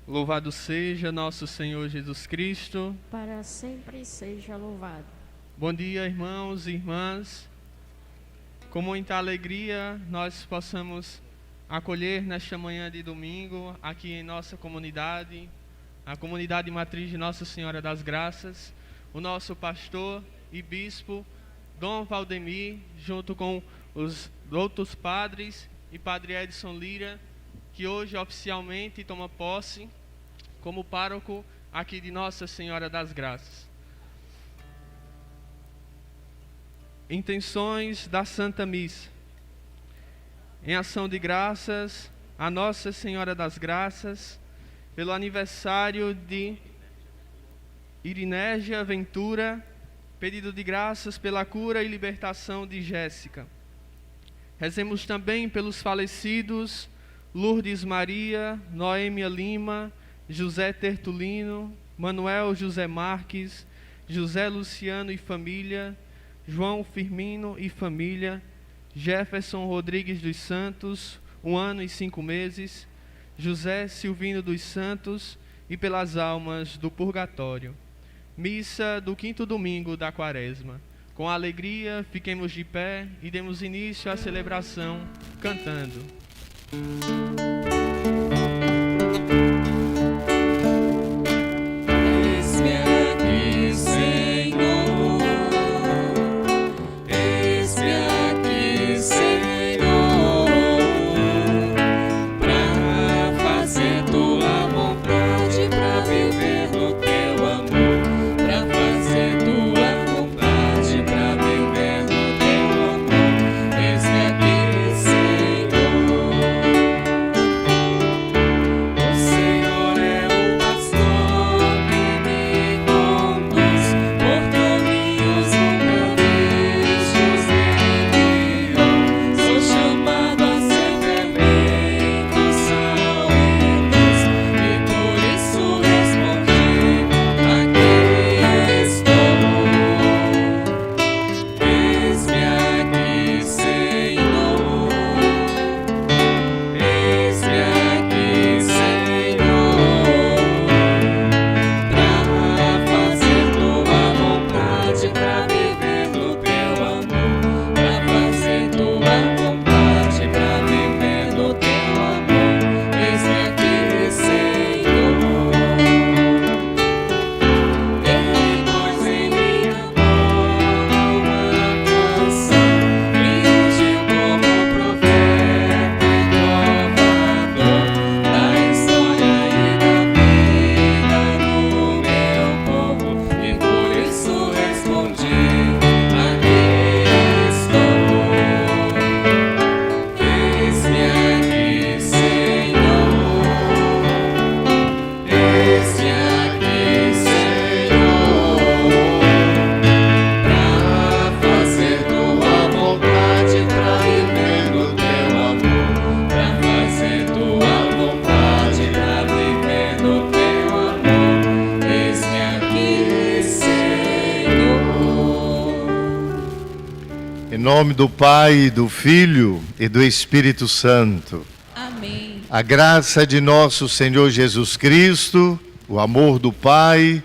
Louvado seja nosso Senhor Jesus Cristo. Para sempre seja louvado. Bom dia, irmãos e irmãs. Com muita alegria nós possamos acolher nesta manhã de domingo, aqui em nossa comunidade, a comunidade matriz de Nossa Senhora das Graças, o nosso pastor e bispo, Dom Valdemir, junto com os outros padres e Padre Edson Lira, que hoje oficialmente toma posse como pároco aqui de Nossa Senhora das Graças. Intenções da Santa Missa. Em ação de graças a Nossa Senhora das Graças, pelo aniversário de Irinégia Ventura, pedido de graças pela cura e libertação de Jéssica. Rezemos também pelos falecidos Lourdes Maria, Noêmia Lima, José Tertulino, Manuel José Marques, José Luciano e família, João Firmino e família, Jefferson Rodrigues dos Santos, 1 ano e 5 meses, José Silvino dos Santos e pelas almas do purgatório. Missa do 5º domingo da Quaresma. Com alegria, fiquemos de pé e demos início à celebração cantando. Eis-me aqui, Senhor. Eis-me aqui, Senhor, pra fazer tua vontade, pra viver no teu amor, pra fazer tua vontade, pra viver no teu amor. Eis-me aqui, Senhor. Em nome do Pai, do Filho e do Espírito Santo. Amém. A graça de nosso Senhor Jesus Cristo, o amor do Pai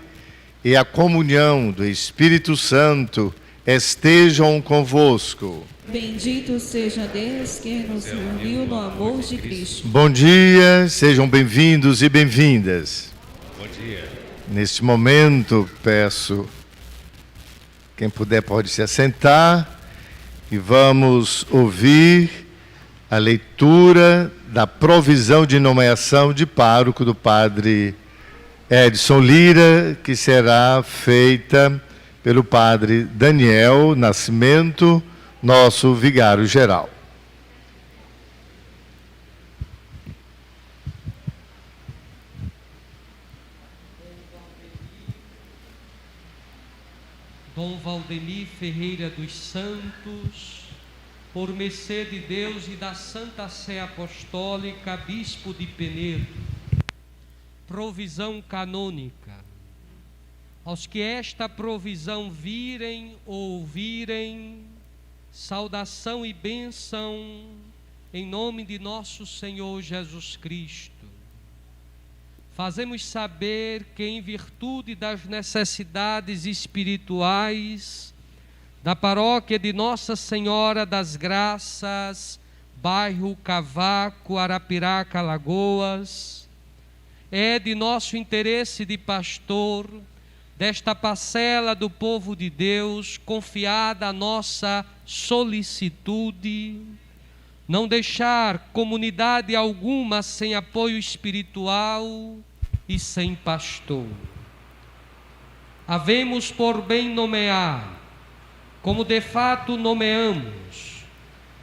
e a comunhão do Espírito Santo estejam convosco. Bendito seja Deus que nos reuniu no amor de Cristo. Bom dia, sejam bem-vindos e bem-vindas. Bom dia. Neste momento, peço, quem puder pode se assentar e vamos ouvir a leitura da provisão de nomeação de pároco do padre Edson Lira, que será feita pelo padre Daniel Nascimento, nosso vigário-geral. Dom Valdemir Ferreira dos Santos, por mercê de Deus e da Santa Sé Apostólica, Bispo de Penedo, provisão canônica. Aos que esta provisão virem ou ouvirem, saudação e bênção em nome de nosso Senhor Jesus Cristo. Fazemos saber que, em virtude das necessidades espirituais da paróquia de Nossa Senhora das Graças, bairro Cavaco, Arapiraca, Alagoas, é de nosso interesse de pastor, desta parcela do povo de Deus, confiada a nossa solicitude, não deixar comunidade alguma sem apoio espiritual e sem pastor. Havemos por bem nomear, como de fato nomeamos,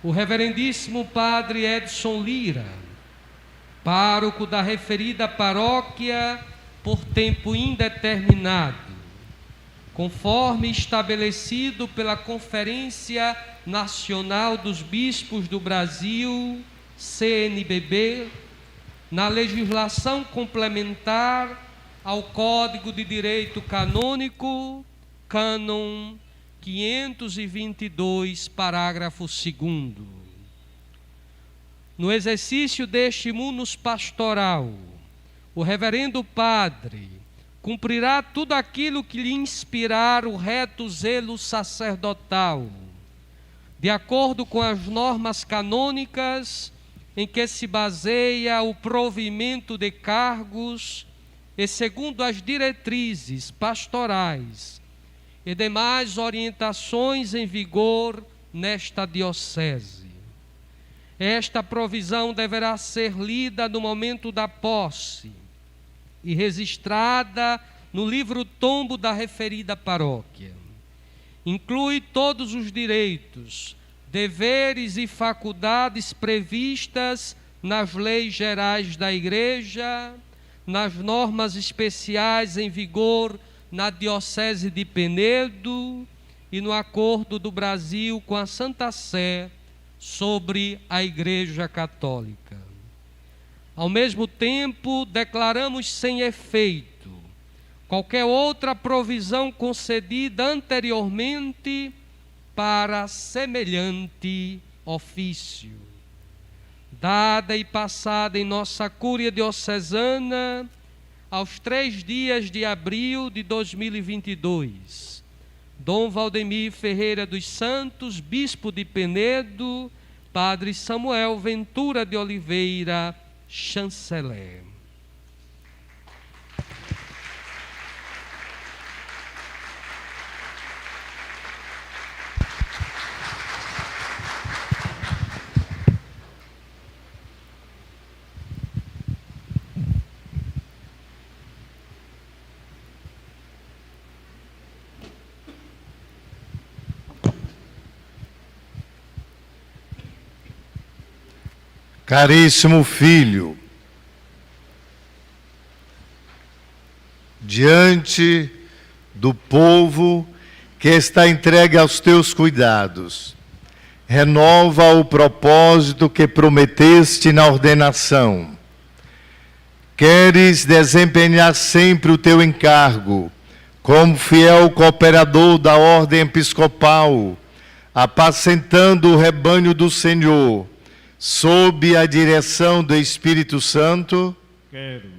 o reverendíssimo padre Edson Lira, pároco da referida paróquia por tempo indeterminado, conforme estabelecido pela Conferência Nacional dos Bispos do Brasil, CNBB, na legislação complementar ao Código de Direito Canônico, Cânon 522, parágrafo 2º. No exercício deste munus pastoral, o reverendo padre cumprirá tudo aquilo que lhe inspirar o reto zelo sacerdotal, de acordo com as normas canônicas em que se baseia o provimento de cargos e segundo as diretrizes pastorais e demais orientações em vigor nesta diocese. Esta provisão deverá ser lida no momento da posse e registrada no livro-tombo da referida paróquia. Inclui todos os direitos, deveres e faculdades previstas nas leis gerais da Igreja, nas normas especiais em vigor na Diocese de Penedo e no Acordo do Brasil com a Santa Sé sobre a Igreja Católica. Ao mesmo tempo, declaramos sem efeito qualquer outra provisão concedida anteriormente para semelhante ofício, dada e passada em nossa Cúria Diocesana aos 3 dias de abril de 2022. Dom Valdemir Ferreira dos Santos, Bispo de Penedo, Padre Samuel Ventura de Oliveira, chanceler. Caríssimo filho, diante do povo que está entregue aos teus cuidados, renova o propósito que prometeste na ordenação. Queres desempenhar sempre o teu encargo, como fiel cooperador da ordem episcopal, apacentando o rebanho do Senhor, sob a direção do Espírito Santo. Quero.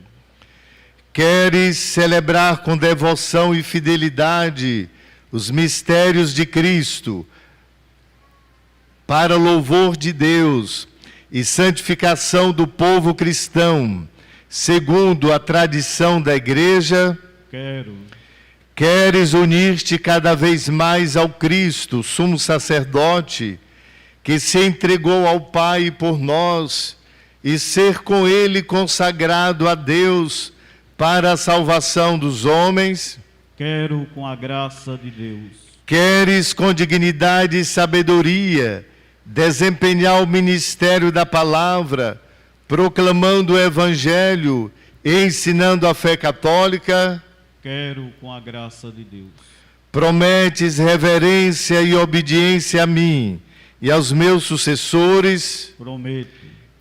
Queres celebrar com devoção e fidelidade os mistérios de Cristo, para louvor de Deus e santificação do povo cristão, segundo a tradição da Igreja. Quero. Queres unir-te cada vez mais ao Cristo, sumo sacerdote, que se entregou ao Pai por nós, e ser com Ele consagrado a Deus para a salvação dos homens. Quero com a graça de Deus. Queres com dignidade e sabedoria desempenhar o ministério da palavra, proclamando o Evangelho e ensinando a fé católica. Quero com a graça de Deus. Prometes reverência e obediência a mim e aos meus sucessores. Prometo.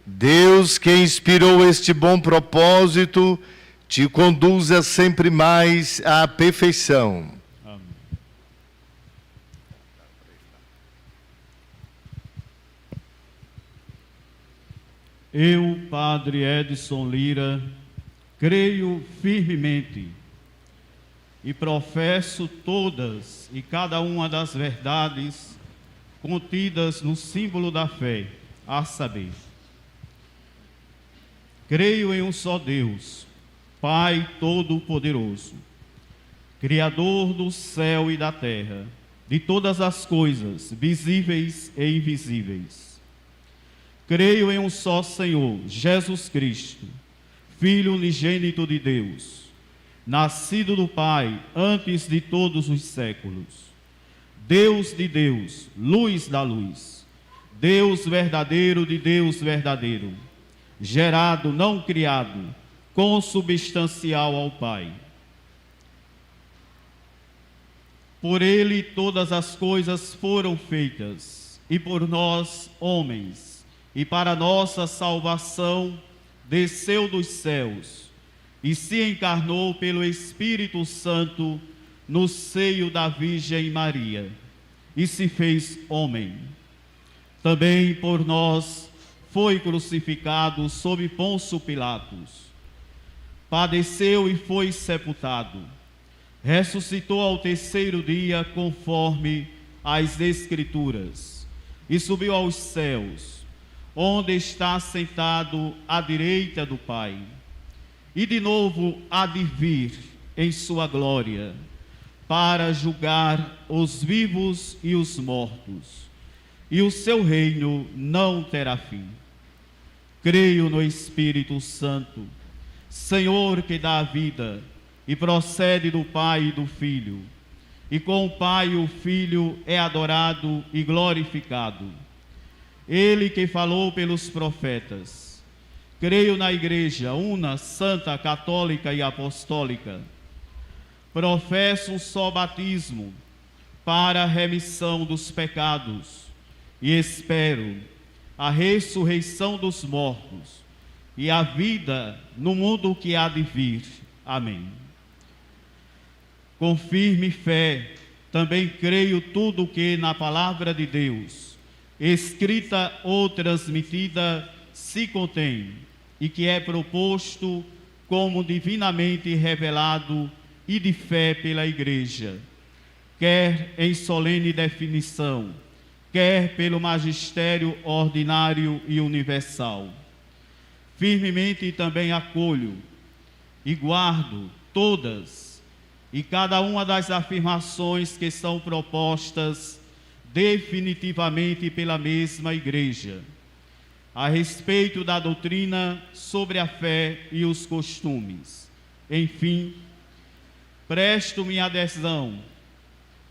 Deus, que inspirou este bom propósito, te conduza sempre mais à perfeição. Amém. Eu, Padre Edson Lira, creio firmemente e professo todas e cada uma das verdades contidas no símbolo da fé, a saber, creio em um só Deus, Pai Todo-Poderoso, Criador do céu e da terra, de todas as coisas, visíveis e invisíveis. Creio em um só Senhor, Jesus Cristo, Filho unigênito de Deus, nascido do Pai antes de todos os séculos, Deus de Deus, luz da luz, Deus verdadeiro de Deus verdadeiro, gerado, não criado, consubstancial ao Pai. Por ele todas as coisas foram feitas, e por nós, homens, e para nossa salvação, desceu dos céus, e se encarnou pelo Espírito Santo no seio da Virgem Maria, e se fez homem. Também por nós foi crucificado sob Pôncio Pilatos, padeceu e foi sepultado, ressuscitou ao terceiro dia conforme as Escrituras, e subiu aos céus, onde está sentado à direita do Pai, e de novo há de vir em sua glória, para julgar os vivos e os mortos, e o seu reino não terá fim. Creio no Espírito Santo, Senhor que dá a vida, e procede do Pai e do Filho, e com o Pai o Filho é adorado e glorificado. Ele que falou pelos profetas. Creio na Igreja una, santa, católica e apostólica. Professo um só batismo para a remissão dos pecados e espero a ressurreição dos mortos e a vida no mundo que há de vir. Amém. Com firme fé, também creio tudo que na palavra de Deus, escrita ou transmitida, se contém, e que é proposto como divinamente revelado e de fé pela Igreja, quer em solene definição, quer pelo magistério ordinário e universal. Firmemente também acolho e guardo todas e cada uma das afirmações que são propostas definitivamente pela mesma Igreja, a respeito da doutrina sobre a fé e os costumes. Enfim, presto minha adesão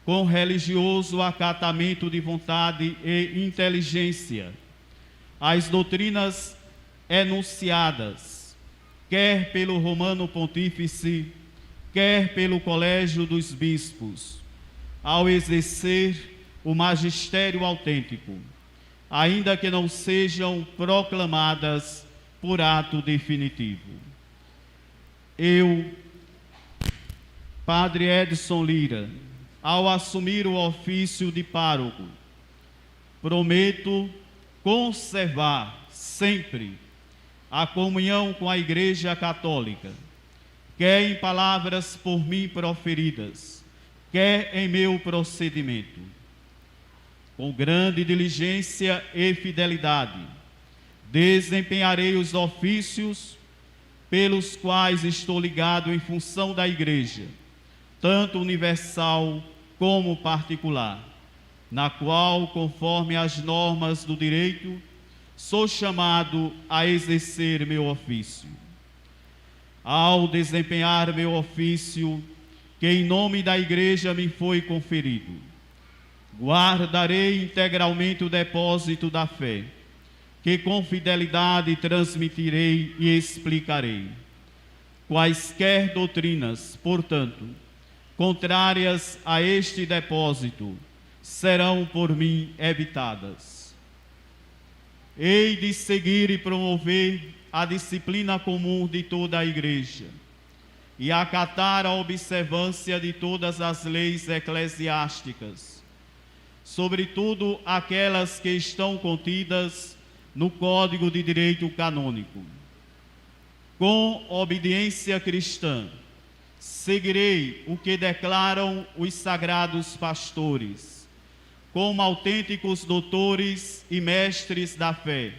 com religioso acatamento de vontade e inteligência às doutrinas enunciadas, quer pelo Romano Pontífice, quer pelo Colégio dos Bispos, ao exercer o magistério autêntico, ainda que não sejam proclamadas por ato definitivo. Eu, Padre Edson Lira, ao assumir o ofício de pároco, prometo conservar sempre a comunhão com a Igreja Católica, quer em palavras por mim proferidas, quer em meu procedimento. Com grande diligência e fidelidade, desempenharei os ofícios pelos quais estou ligado em função da Igreja, tanto universal como particular, na qual, conforme as normas do direito, sou chamado a exercer meu ofício. Ao desempenhar meu ofício, que em nome da Igreja me foi conferido, guardarei integralmente o depósito da fé, que com fidelidade transmitirei e explicarei. Quaisquer doutrinas, portanto, contrárias a este depósito, serão por mim evitadas. Hei de seguir e promover a disciplina comum de toda a Igreja e acatar a observância de todas as leis eclesiásticas, sobretudo aquelas que estão contidas no Código de Direito Canônico. Com obediência cristã, seguirei o que declaram os sagrados pastores, como autênticos doutores e mestres da fé,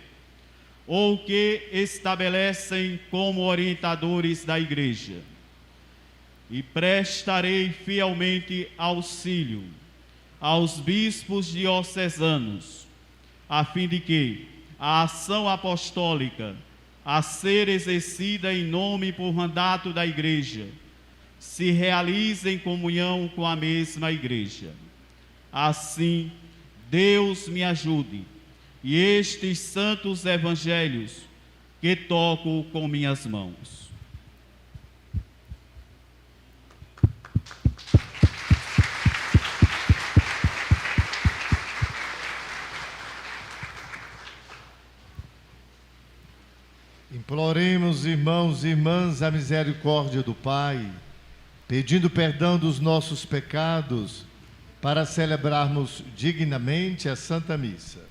ou que estabelecem como orientadores da Igreja. E prestarei fielmente auxílio aos bispos diocesanos, a fim de que a ação apostólica a ser exercida em nome e por mandato da Igreja se realize em comunhão com a mesma Igreja. Assim, Deus me ajude, e estes santos evangelhos que toco com minhas mãos. Imploremos, irmãos e irmãs, a misericórdia do Pai, pedindo perdão dos nossos pecados, para celebrarmos dignamente a Santa Missa.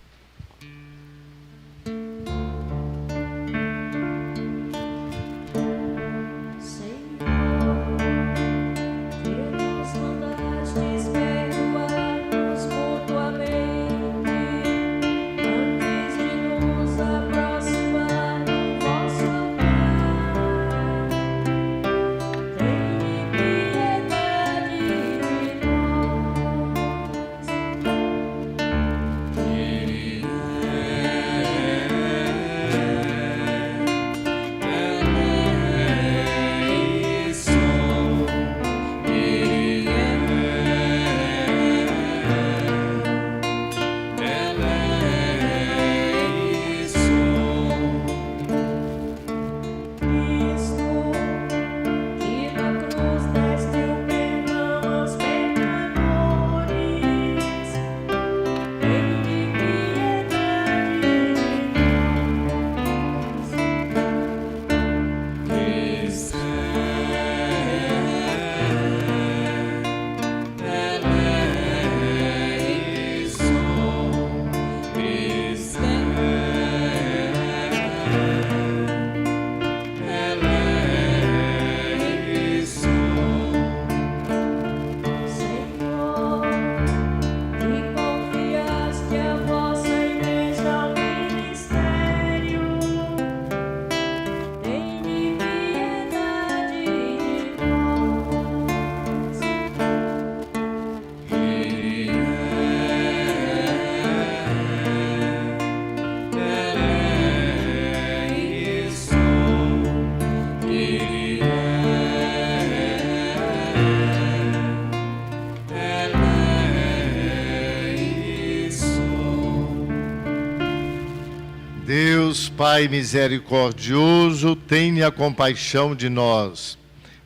Deus, Pai misericordioso, tenha compaixão de nós,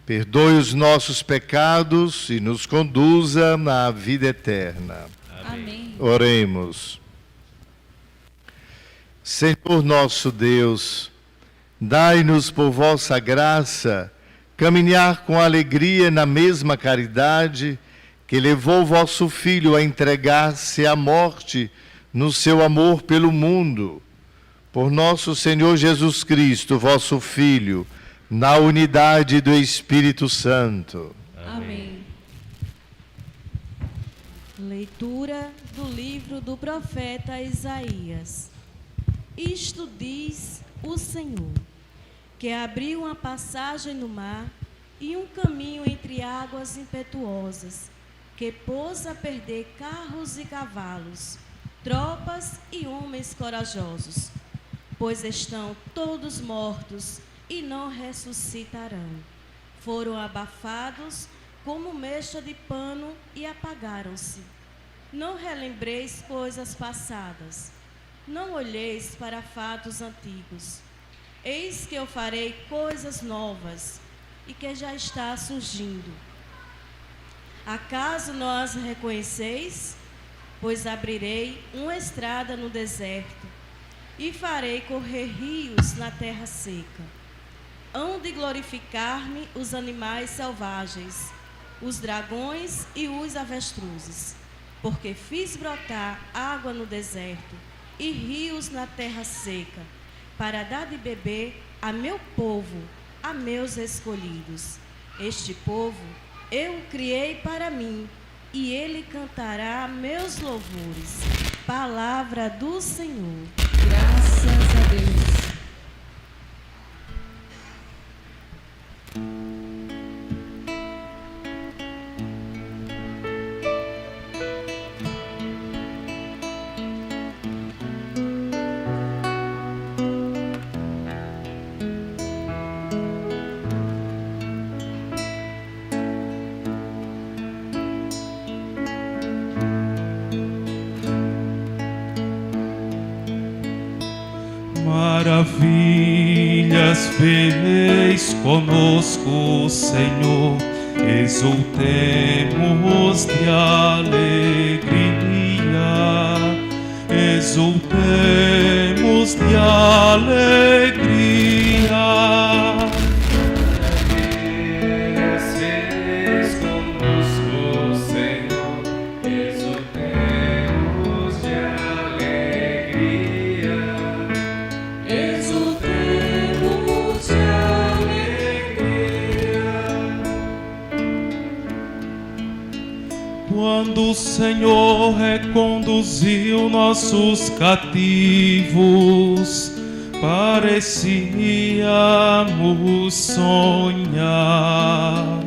perdoe os nossos pecados e nos conduza na vida eterna. Amém. Oremos. Senhor nosso Deus, dai-nos por vossa graça caminhar com alegria na mesma caridade que levou vosso Filho a entregar-se à morte no seu amor pelo mundo, por nosso Senhor Jesus Cristo, vosso Filho, na unidade do Espírito Santo. Amém. Leitura do livro do profeta Isaías. Isto diz o Senhor, que abriu uma passagem no mar e um caminho entre águas impetuosas, que pôs a perder carros e cavalos, tropas e homens corajosos, pois estão todos mortos e não ressuscitarão. Foram abafados como mecha de pano e apagaram-se. Não relembreis coisas passadas, não olheis para fatos antigos. Eis que eu farei coisas novas e que já está surgindo. Acaso não as reconheceis? Pois abrirei uma estrada no deserto e farei correr rios na terra seca. Hão de glorificar-me os animais selvagens, os dragões e os avestruzes, porque fiz brotar água no deserto e rios na terra seca, para dar de beber a meu povo, a meus escolhidos. Este povo eu o criei para mim, e ele cantará meus louvores. Palavra do Senhor. Graças a Deus. Maravilhas fez conosco, Senhor, exultemos de alegria, exultemos de alegria. Maravilhas fez conosco, Senhor, exultemos de alegria. Exultemos de alegria. Quando o Senhor reconduziu nossos cativos, parecíamos sonhar.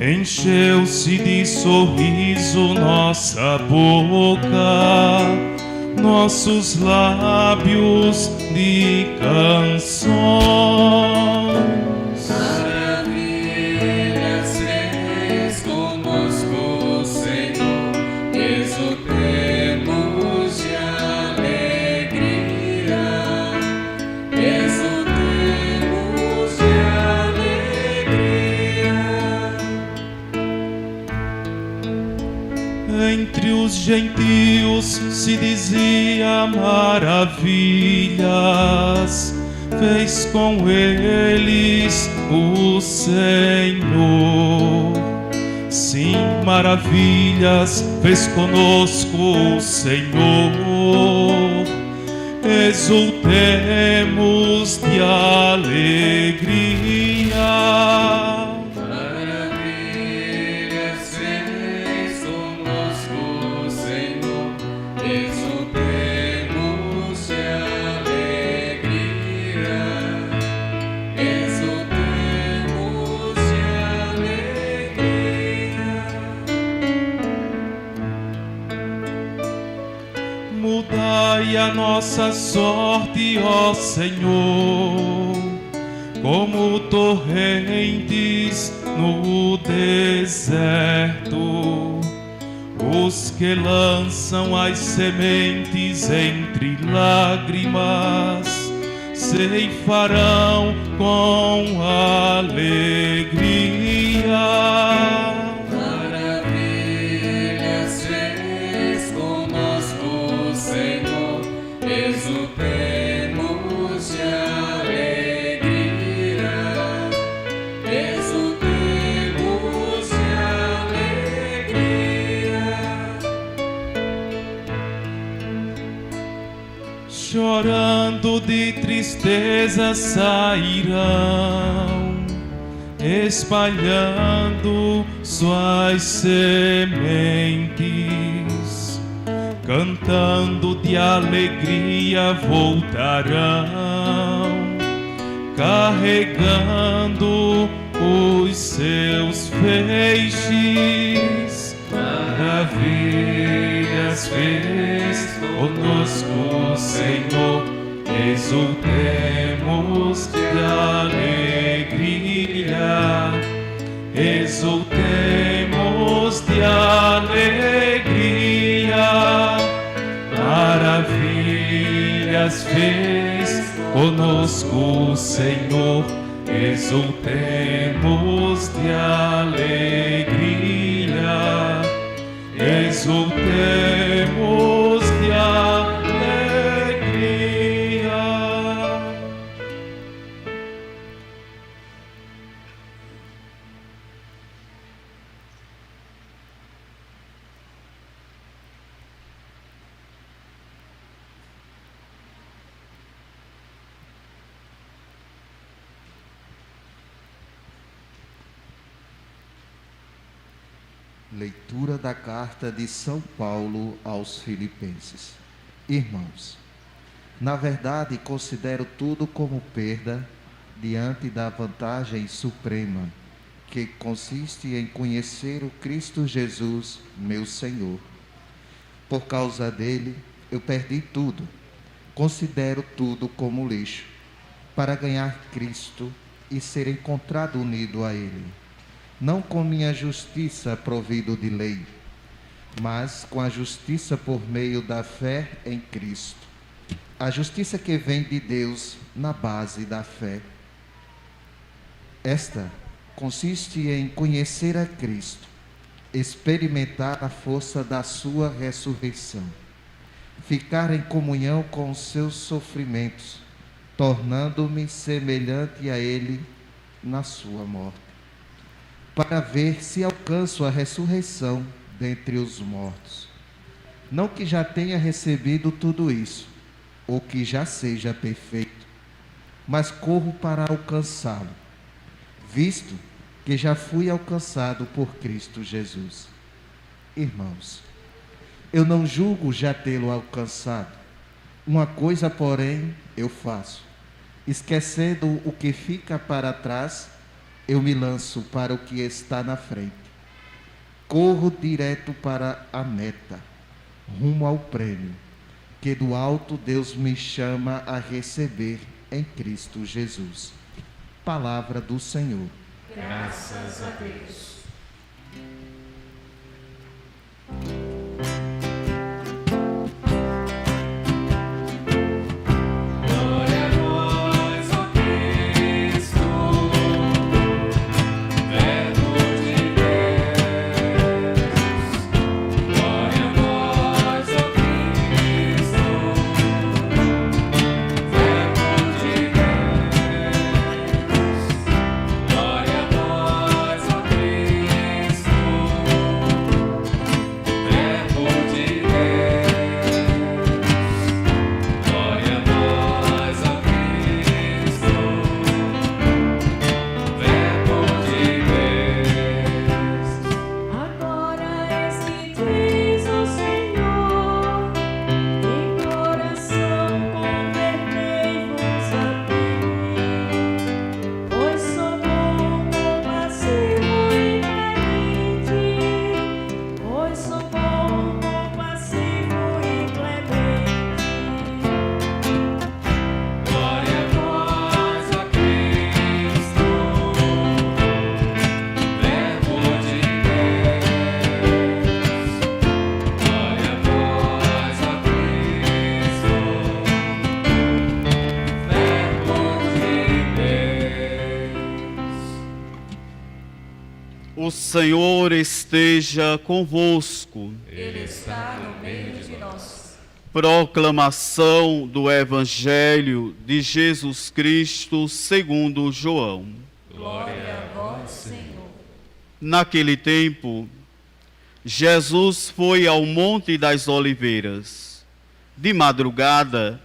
Encheu-se de sorriso nossa boca, nossos lábios de canções. Maravilhas fez conosco, Senhor, exultemos de alegria. Exultemos de alegria. Entre os gentios se dizia maravilhas, fez com eles o Senhor. Sim, maravilhas fez conosco o Senhor. Exultemos de alegria. Maravilhas fez conosco, Senhor, exultemos de alegria. Exultemos de alegria. Mudai a nossa sorte, ó Senhor, como torrentes no deserto. Os que lançam as sementes entre lágrimas ceifarão com alegria. Maravilhas fez conosco, Senhor, exultemos de alegria. Exultemos de alegria. chorando de tristeza sairão, espalhando suas sementes, cantando de alegria voltarão, carregando os seus feixes. Maravilhas fez conosco o Senhor, exultemos de alegria, exultemos de alegria. Maravilhas fez conosco o Senhor, exultemos de alegria, exultemos de alegria. Leitura da carta de São Paulo aos Filipenses. Irmãos, na verdade considero tudo como perda diante da vantagem suprema, que consiste em conhecer o Cristo Jesus, meu Senhor. Por causa dele, eu perdi tudo. Considero tudo como lixo, para ganhar Cristo e ser encontrado unido a ele. Não com minha justiça provido de lei, mas com a justiça por meio da fé em Cristo. A justiça que vem de Deus na base da fé. Esta consiste em conhecer a Cristo, experimentar a força da sua ressurreição, ficar em comunhão com os seus sofrimentos, tornando-me semelhante a ele na sua morte, para ver se alcanço a ressurreição dentre os mortos. Não que já tenha recebido tudo isso, ou que já seja perfeito, mas corro para alcançá-lo, visto que já fui alcançado por Cristo Jesus. Irmãos, eu não julgo já tê-lo alcançado. Uma coisa, porém, eu faço, esquecendo o que fica para trás, eu me lanço para o que está na frente. Corro direto para a meta, rumo ao prêmio, que do alto Deus me chama a receber em Cristo Jesus. Palavra do Senhor. Graças a Deus. O Senhor esteja convosco. Ele está no meio de nós. Proclamação do Evangelho de Jesus Cristo segundo João. Glória a vós, Senhor. Naquele tempo, Jesus foi ao Monte das Oliveiras. De madrugada,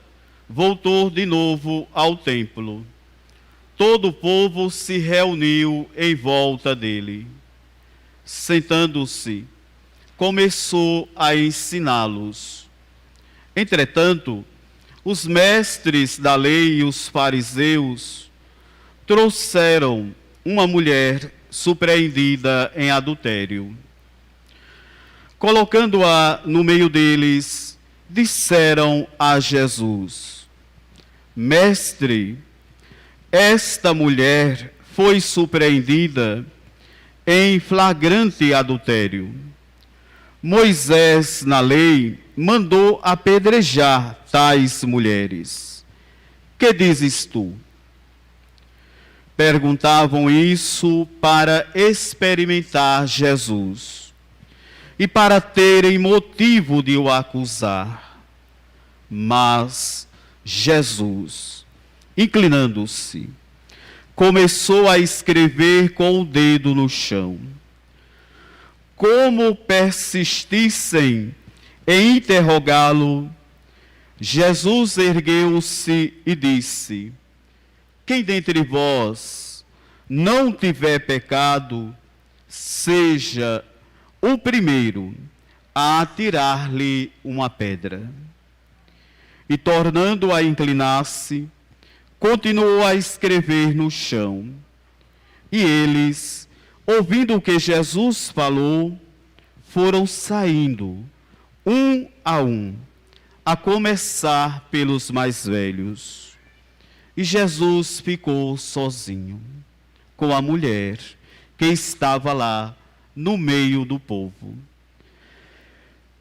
voltou de novo ao templo. Todo o povo se reuniu em volta dele. Sentando-se, começou a ensiná-los. Entretanto, os mestres da lei e os fariseus trouxeram uma mulher surpreendida em adultério. Colocando-a no meio deles, disseram a Jesus: Mestre, esta mulher foi surpreendida em flagrante adultério. Moisés, na lei, mandou apedrejar tais mulheres. Que dizes tu? Perguntavam isso para experimentar Jesus e para terem motivo de o acusar. Mas Jesus, inclinando-se, começou a escrever com o dedo no chão. Como persistissem em interrogá-lo, Jesus ergueu-se e disse: Quem dentre vós não tiver pecado, seja o primeiro a atirar-lhe uma pedra. E tornando a inclinar-se, continuou a escrever no chão. E eles, ouvindo o que Jesus falou, foram saindo, um, a começar pelos mais velhos. E Jesus ficou sozinho, com a mulher que estava lá no meio do povo.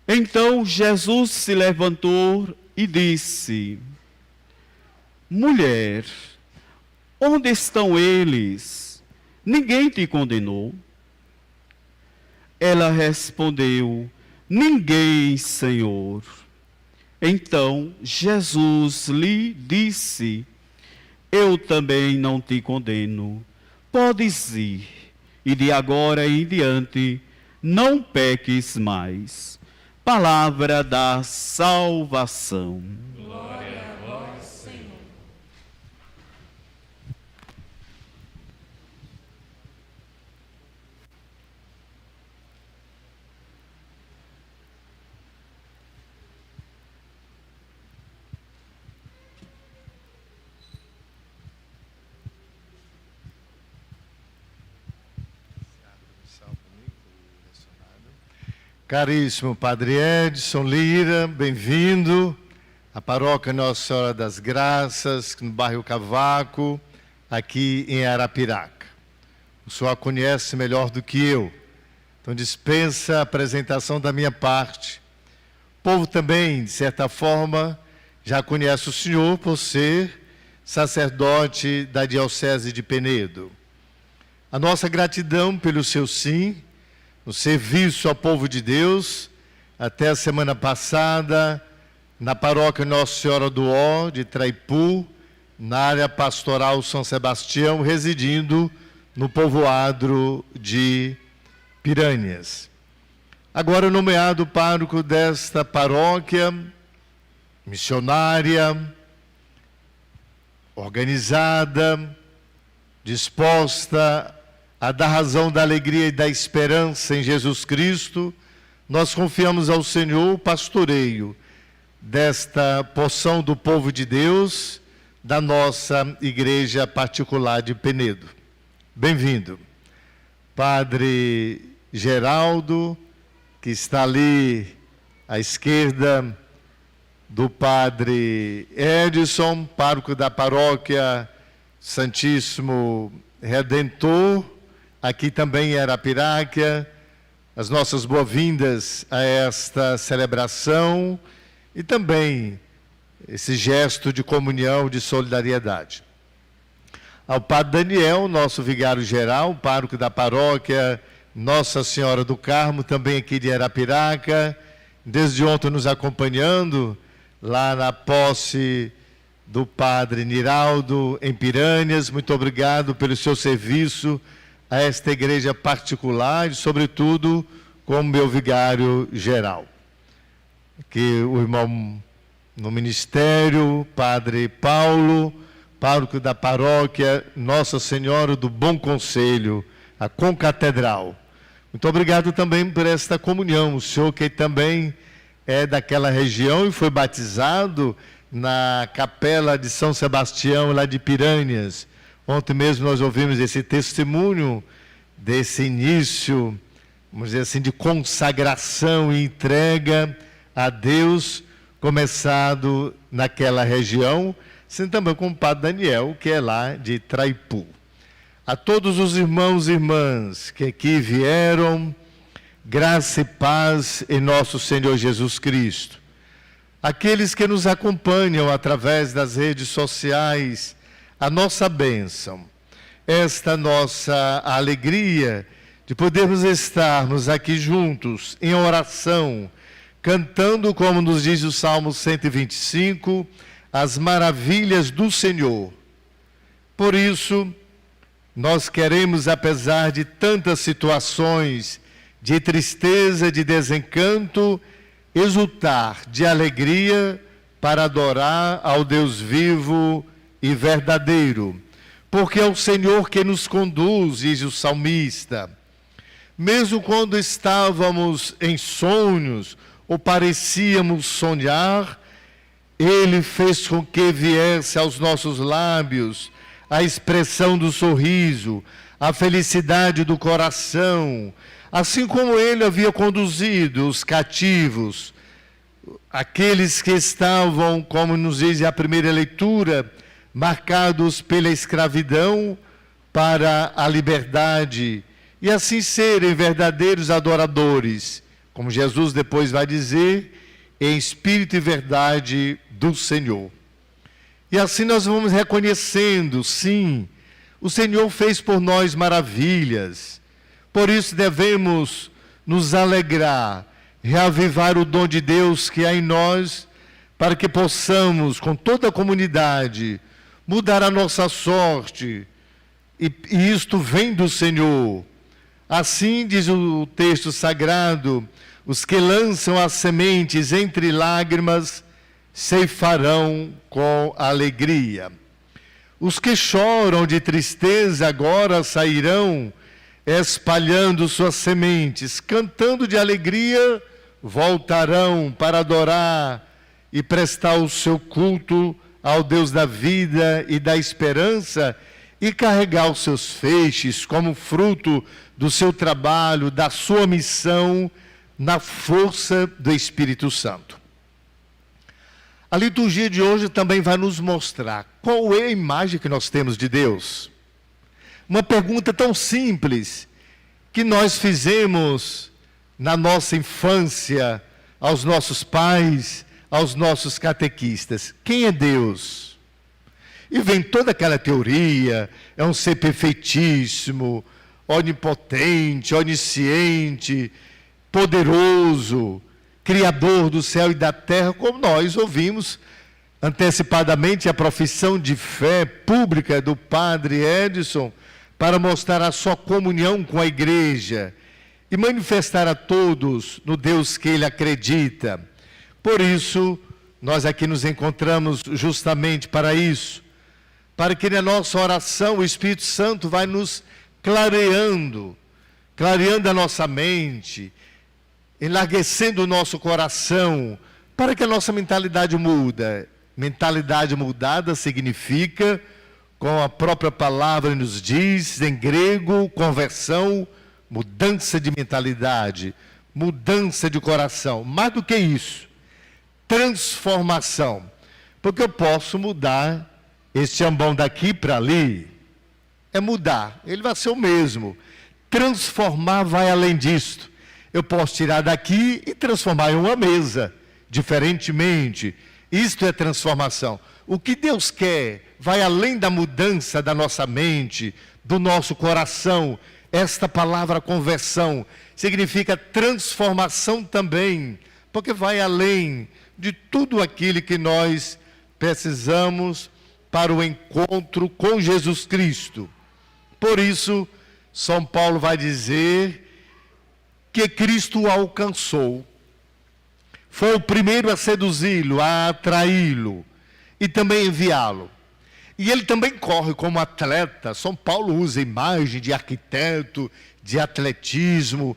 Então Jesus se levantou e disse: Mulher, onde estão eles? Ninguém te condenou? Ela respondeu: Ninguém, Senhor. Então Jesus lhe disse: Eu também não te condeno. Podes ir, e de agora em diante não peques mais. Palavra da salvação. Glória a vós, Senhor. Caríssimo Padre Edson Lira, bem-vindo à Paróquia Nossa Senhora das Graças, no bairro Cavaco, aqui em Arapiraca. O senhor a conhece melhor do que eu, então dispensa a apresentação da minha parte. O povo também, de certa forma, já conhece o senhor por ser sacerdote da Diocese de Penedo. A nossa gratidão pelo seu sim, no serviço ao povo de Deus, até a semana passada, na paróquia Nossa Senhora do Ó, de Traipu, na área pastoral São Sebastião, residindo no povoado de Piranhas. Agora nomeado pároco desta paróquia, missionária, organizada, disposta a dar razão da alegria e da esperança em Jesus Cristo, nós confiamos ao Senhor o pastoreio desta porção do povo de Deus, da nossa igreja particular de Penedo. Bem-vindo. Padre Geraldo, que está ali à esquerda do Padre Edson, pároco da paróquia Santíssimo Redentor, aqui também em Arapiraca, as nossas boas-vindas a esta celebração e também esse gesto de comunhão, de solidariedade. Ao Padre Daniel, nosso vigário-geral, pároco da paróquia Nossa Senhora do Carmo, também aqui de Arapiraca, desde ontem nos acompanhando, lá na posse do Padre Niraldo, em Piranhas. Muito obrigado pelo seu serviço a esta igreja particular e, sobretudo, como meu vigário geral. Que o irmão no ministério, Padre Paulo, pároco da paróquia Nossa Senhora do Bom Conselho, a Concatedral. Muito obrigado também por esta comunhão. O senhor que também é daquela região e foi batizado na capela de São Sebastião, lá de Piranhas. Ontem mesmo nós ouvimos esse testemunho desse início, vamos dizer assim, de consagração e entrega a Deus, começado naquela região, assim também com o Padre Daniel, que é lá de Traipu. A todos os irmãos e irmãs que aqui vieram, graça e paz em nosso Senhor Jesus Cristo. Aqueles que nos acompanham através das redes sociais, a nossa bênção, esta nossa alegria de podermos estarmos aqui juntos em oração, cantando, como nos diz o Salmo 125, as maravilhas do Senhor. Por isso, nós queremos, apesar de tantas situações de tristeza, de desencanto, exultar de alegria para adorar ao Deus vivo e verdadeiro, porque é o Senhor que nos conduz, diz o salmista. Mesmo quando estávamos em sonhos ou parecíamos sonhar, Ele fez com que viesse aos nossos lábios a expressão do sorriso, a felicidade do coração, assim como Ele havia conduzido os cativos, aqueles que estavam, como nos diz a primeira leitura, marcados pela escravidão para a liberdade, e assim serem verdadeiros adoradores, como Jesus depois vai dizer, em espírito e verdade do Senhor. E assim nós vamos reconhecendo, sim, o Senhor fez por nós maravilhas, por isso devemos nos alegrar, reavivar o dom de Deus que há em nós, para que possamos, com toda a comunidade, mudar a nossa sorte, e isto vem do Senhor. Assim diz o texto sagrado, os que lançam as sementes entre lágrimas, ceifarão com alegria. Os que choram de tristeza agora sairão, espalhando suas sementes, cantando de alegria, voltarão para adorar e prestar o seu culto ao Deus da vida e da esperança, e carregar os seus feixes como fruto do seu trabalho, da sua missão, na força do Espírito Santo. A liturgia de hoje também vai nos mostrar qual é a imagem que nós temos de Deus. Uma pergunta tão simples que nós fizemos na nossa infância aos nossos pais, aos nossos catequistas. Quem é Deus? E vem toda aquela teoria, é um ser perfeitíssimo, onipotente, onisciente, poderoso, criador do céu e da terra, como nós ouvimos antecipadamente a profissão de fé pública do Padre Edson, para mostrar a sua comunhão com a igreja e manifestar a todos no Deus que ele acredita. Por isso, nós aqui nos encontramos justamente para isso, para que na nossa oração o Espírito Santo vai nos clareando a nossa mente, enlarguecendo o nosso coração, para que a nossa mentalidade muda. Mentalidade mudada significa, como a própria palavra nos diz, em grego, conversão, mudança de mentalidade, mudança de coração. Mais do que isso, transformação. Porque eu posso mudar este ambão daqui para ali, é mudar, ele vai ser o mesmo. Transformar vai além disto. Eu posso tirar daqui e transformar em uma mesa, diferentemente. Isto é transformação. O que Deus quer vai além da mudança da nossa mente, do nosso coração. Esta palavra conversão significa transformação também, porque vai além de tudo aquilo que nós precisamos para o encontro com Jesus Cristo. Por isso, São Paulo vai dizer que Cristo alcançou. foi o primeiro a seduzi-lo, a atraí-lo e também enviá-lo. E ele também corre como atleta. São Paulo usa imagem de arquiteto, de atletismo,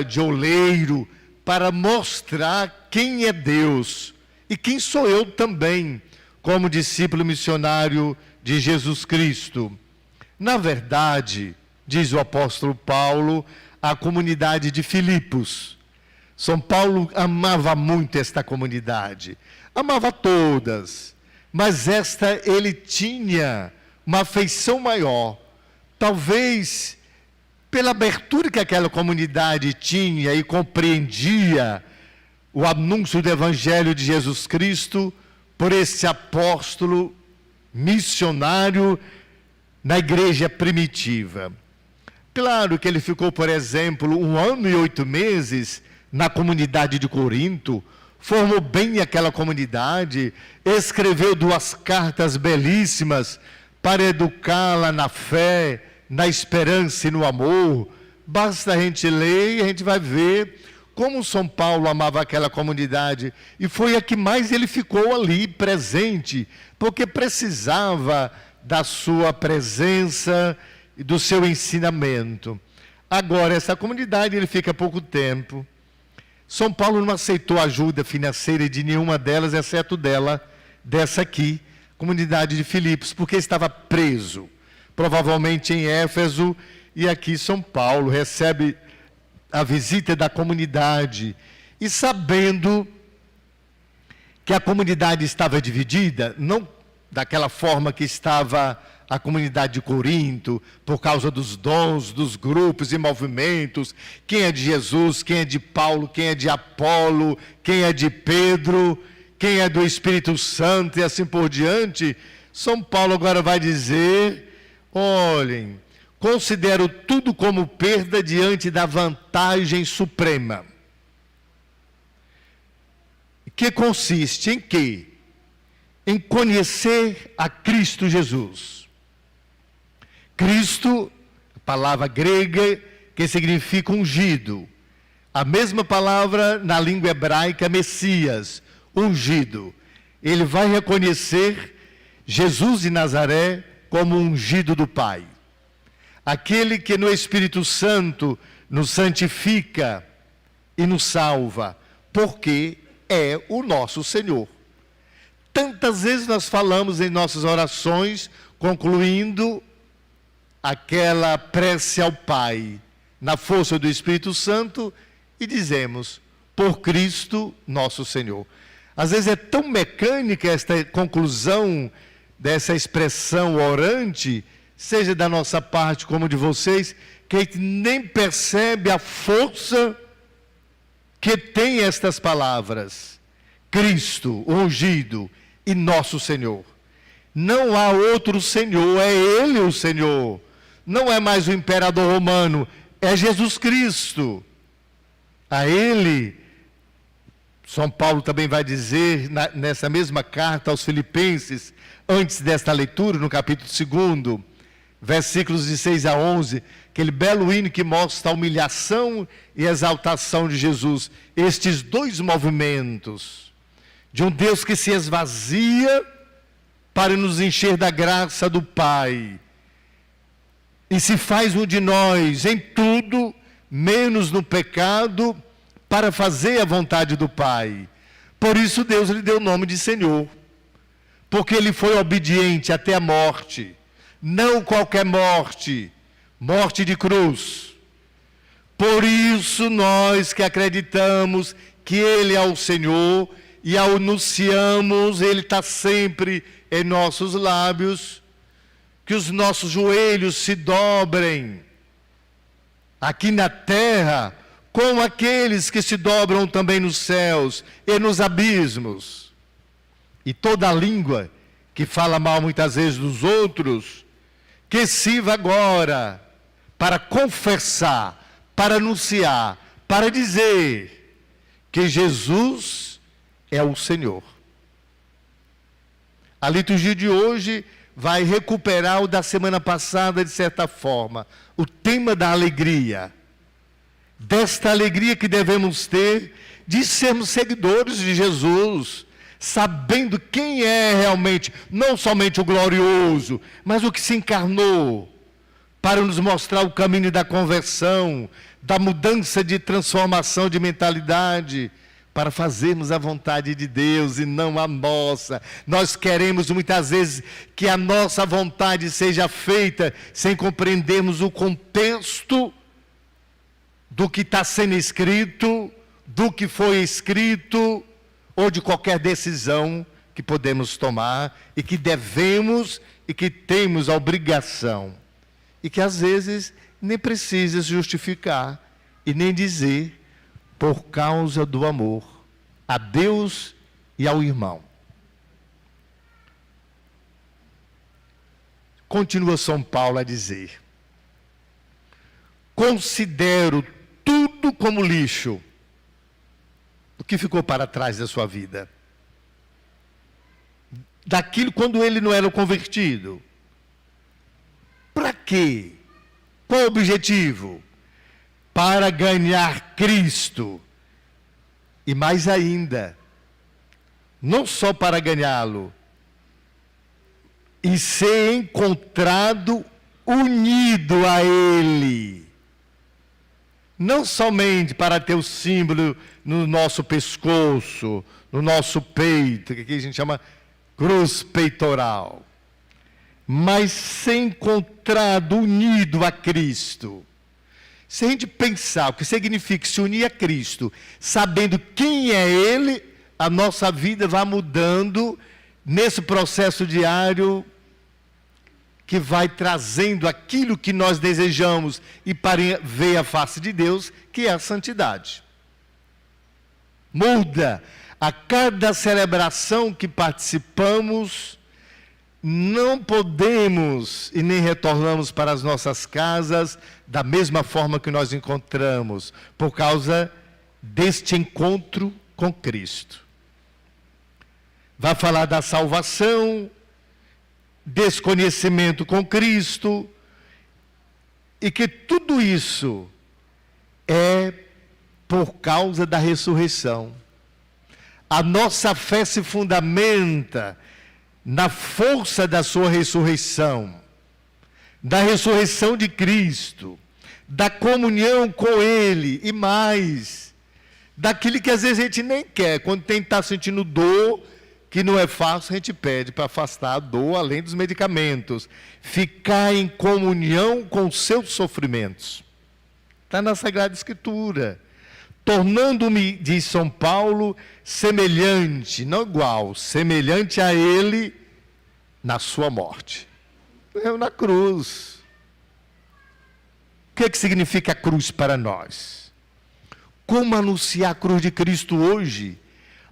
de oleiro, para mostrar quem é Deus e quem sou eu também, como discípulo missionário de Jesus Cristo. Na verdade, diz o apóstolo Paulo, a comunidade de Filipos. São Paulo amava muito esta comunidade, amava todas, mas esta ele tinha uma afeição maior, talvez pela abertura que aquela comunidade tinha e compreendia o anúncio do Evangelho de Jesus Cristo por esse apóstolo missionário na igreja primitiva. Claro que ele ficou, por exemplo, 1 ano e 8 meses na comunidade de Corinto, formou bem aquela comunidade, escreveu 2 cartas belíssimas para educá-la na fé, na esperança e no amor. Basta a gente ler e a gente vai ver como São Paulo amava aquela comunidade. E foi a que mais ele ficou ali presente, porque precisava da sua presença e do seu ensinamento. Agora, essa comunidade ele fica pouco tempo. São Paulo não aceitou ajuda financeira de nenhuma delas, exceto dessa aqui, comunidade de Filipos, porque estava preso, provavelmente em Éfeso, e aqui São Paulo recebe a visita da comunidade, e sabendo que a comunidade estava dividida, não daquela forma que estava a comunidade de Corinto, por causa dos dons, dos grupos e movimentos, quem é de Jesus, quem é de Paulo, quem é de Apolo, quem é de Pedro, quem é do Espírito Santo e assim por diante. São Paulo agora vai dizer, olhem, considero tudo como perda diante da vantagem suprema. Que consiste em quê? Em conhecer a Cristo Jesus. Cristo, palavra grega que significa ungido. A mesma palavra na língua hebraica, Messias, ungido. Ele vai reconhecer Jesus de Nazaré como ungido do Pai. Aquele que no Espírito Santo nos santifica e nos salva, porque é o nosso Senhor. Tantas vezes nós falamos em nossas orações, concluindo aquela prece ao Pai, na força do Espírito Santo, e dizemos, por Cristo nosso Senhor. Às vezes é tão mecânica esta conclusão dessa expressão orante, seja da nossa parte como de vocês, que a gente nem percebe a força que tem estas palavras. Cristo, ungido, e nosso Senhor. Não há outro Senhor, é Ele o Senhor. Não é mais o imperador romano, é Jesus Cristo. A Ele, São Paulo também vai dizer, nessa mesma carta aos Filipenses, antes desta leitura, no capítulo 2, versículos de 6 a 11, aquele belo hino que mostra a humilhação e exaltação de Jesus. Estes dois movimentos, de um Deus que se esvazia para nos encher da graça do Pai, e se faz um de nós em tudo, menos no pecado, para fazer a vontade do Pai. Por isso Deus lhe deu o nome de Senhor, porque Ele foi obediente até a morte, não qualquer morte, morte de cruz. Por isso nós que acreditamos que Ele é o Senhor, e ao anunciamos, Ele está sempre em nossos lábios, que os nossos joelhos se dobrem aqui na terra, como aqueles que se dobram também nos céus e nos abismos. E toda língua que fala mal muitas vezes dos outros, que sirva agora para confessar, para anunciar, para dizer que Jesus é o Senhor. A liturgia de hoje vai recuperar o da semana passada, de certa forma, o tema da alegria, desta alegria que devemos ter de sermos seguidores de Jesus, sabendo quem é realmente, não somente o glorioso, mas o que se encarnou, para nos mostrar o caminho da conversão, da mudança de transformação de mentalidade, para fazermos a vontade de Deus e não a nossa. Nós queremos muitas vezes que a nossa vontade seja feita sem compreendermos o contexto do que está sendo escrito, do que foi escrito, ou de qualquer decisão que podemos tomar e que devemos e que temos a obrigação. E que às vezes nem precisa justificar e nem dizer por causa do amor a Deus e ao irmão. Continua São Paulo a dizer: considero tudo como lixo o que ficou para trás da sua vida, daquilo quando ele não era convertido. Para quê? Qual o objetivo? Para ganhar Cristo. E mais ainda, não só para ganhá-lo, e ser encontrado unido a Ele. Não somente para ter o símbolo no nosso pescoço, no nosso peito, que aqui a gente chama cruz peitoral, mas ser encontrado unido a Cristo. Se a gente pensar o que significa se unir a Cristo, sabendo quem é Ele, a nossa vida vai mudando nesse processo diário que vai trazendo aquilo que nós desejamos e para ver a face de Deus, que é a santidade. Muda. A cada celebração que participamos, não podemos e nem retornamos para as nossas casas da mesma forma que nós encontramos, por causa deste encontro com Cristo. Vai falar da salvação, desconhecimento com Cristo, e que tudo isso é por causa da ressurreição. A nossa fé se fundamenta na força da sua ressurreição, da ressurreição de Cristo, da comunhão com Ele, e mais, daquilo que às vezes a gente nem quer. Quando tem que estar sentindo dor, que não é fácil, a gente pede para afastar a dor, além dos medicamentos. Ficar em comunhão com os seus sofrimentos. Está na Sagrada Escritura. Tornando-me, diz São Paulo, semelhante, não igual, semelhante a Ele na sua morte. Eu na cruz. O que significa a cruz para nós? Como anunciar a cruz de Cristo hoje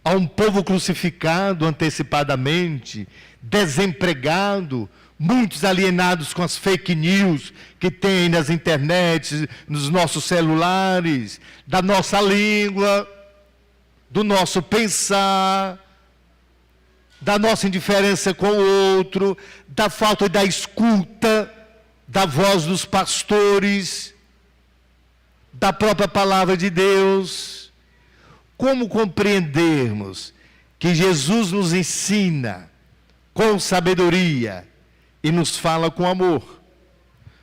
a um povo crucificado antecipadamente, desempregado, muitos alienados com as fake news que tem nas internets, nos nossos celulares, da nossa língua, do nosso pensar, da nossa indiferença com o outro, da falta da escuta, da voz dos pastores, da própria palavra de Deus. Como compreendermos que Jesus nos ensina com sabedoria e nos fala com amor?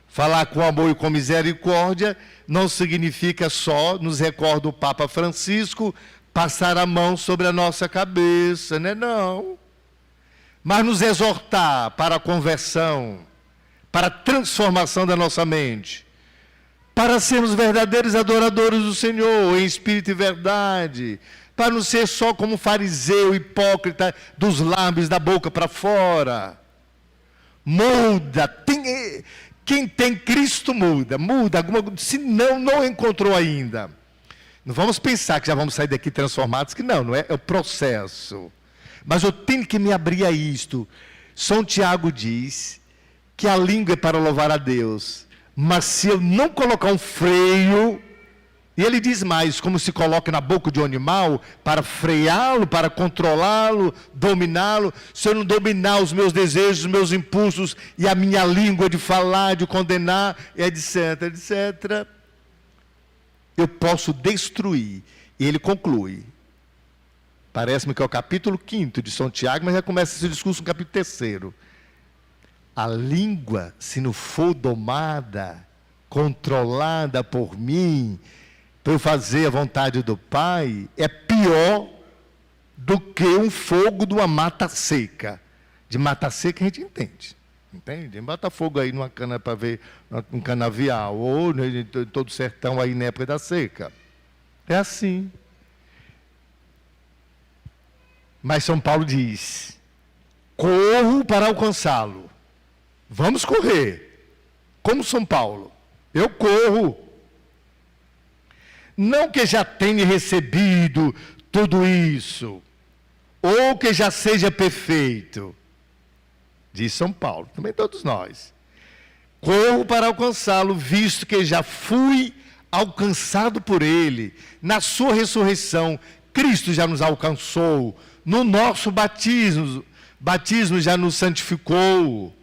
Falar com amor e com misericórdia não significa só, nos recorda o Papa Francisco, passar a mão sobre a nossa cabeça, né? Não. Mas nos exortar para a conversão, para a transformação da nossa mente, para sermos verdadeiros adoradores do Senhor, em espírito e verdade, para não ser só como fariseu, hipócrita, dos lábios, da boca para fora. Muda, quem tem Cristo muda, se não encontrou ainda. Não vamos pensar que já vamos sair daqui transformados, que não é o processo. Mas eu tenho que me abrir a isto. São Tiago diz que a língua é para louvar a Deus, mas se eu não colocar um freio, e ele diz mais, como se coloca na boca de um animal, para freá-lo, para controlá-lo, dominá-lo, se eu não dominar os meus desejos, os meus impulsos, e a minha língua de falar, de condenar, etc, etc, eu posso destruir. E ele conclui. Parece-me que é o capítulo 5 de São Tiago, mas já começa esse discurso no capítulo 3. A língua, se não for domada, controlada por mim, para eu fazer a vontade do Pai, é pior do que um fogo de uma mata seca. De mata seca a gente entende. Entende? Bota fogo aí numa cana para ver um canavial, ou em todo o sertão aí na época da seca. É assim. Mas São Paulo diz: corro para alcançá-lo. Vamos correr. Como São Paulo. Eu corro. Não que já tenha recebido tudo isso, ou que já seja perfeito. Diz São Paulo, também todos nós. Corro para alcançá-lo, visto que já fui alcançado por ele. Na sua ressurreição, Cristo já nos alcançou. No nosso batismo já nos santificou.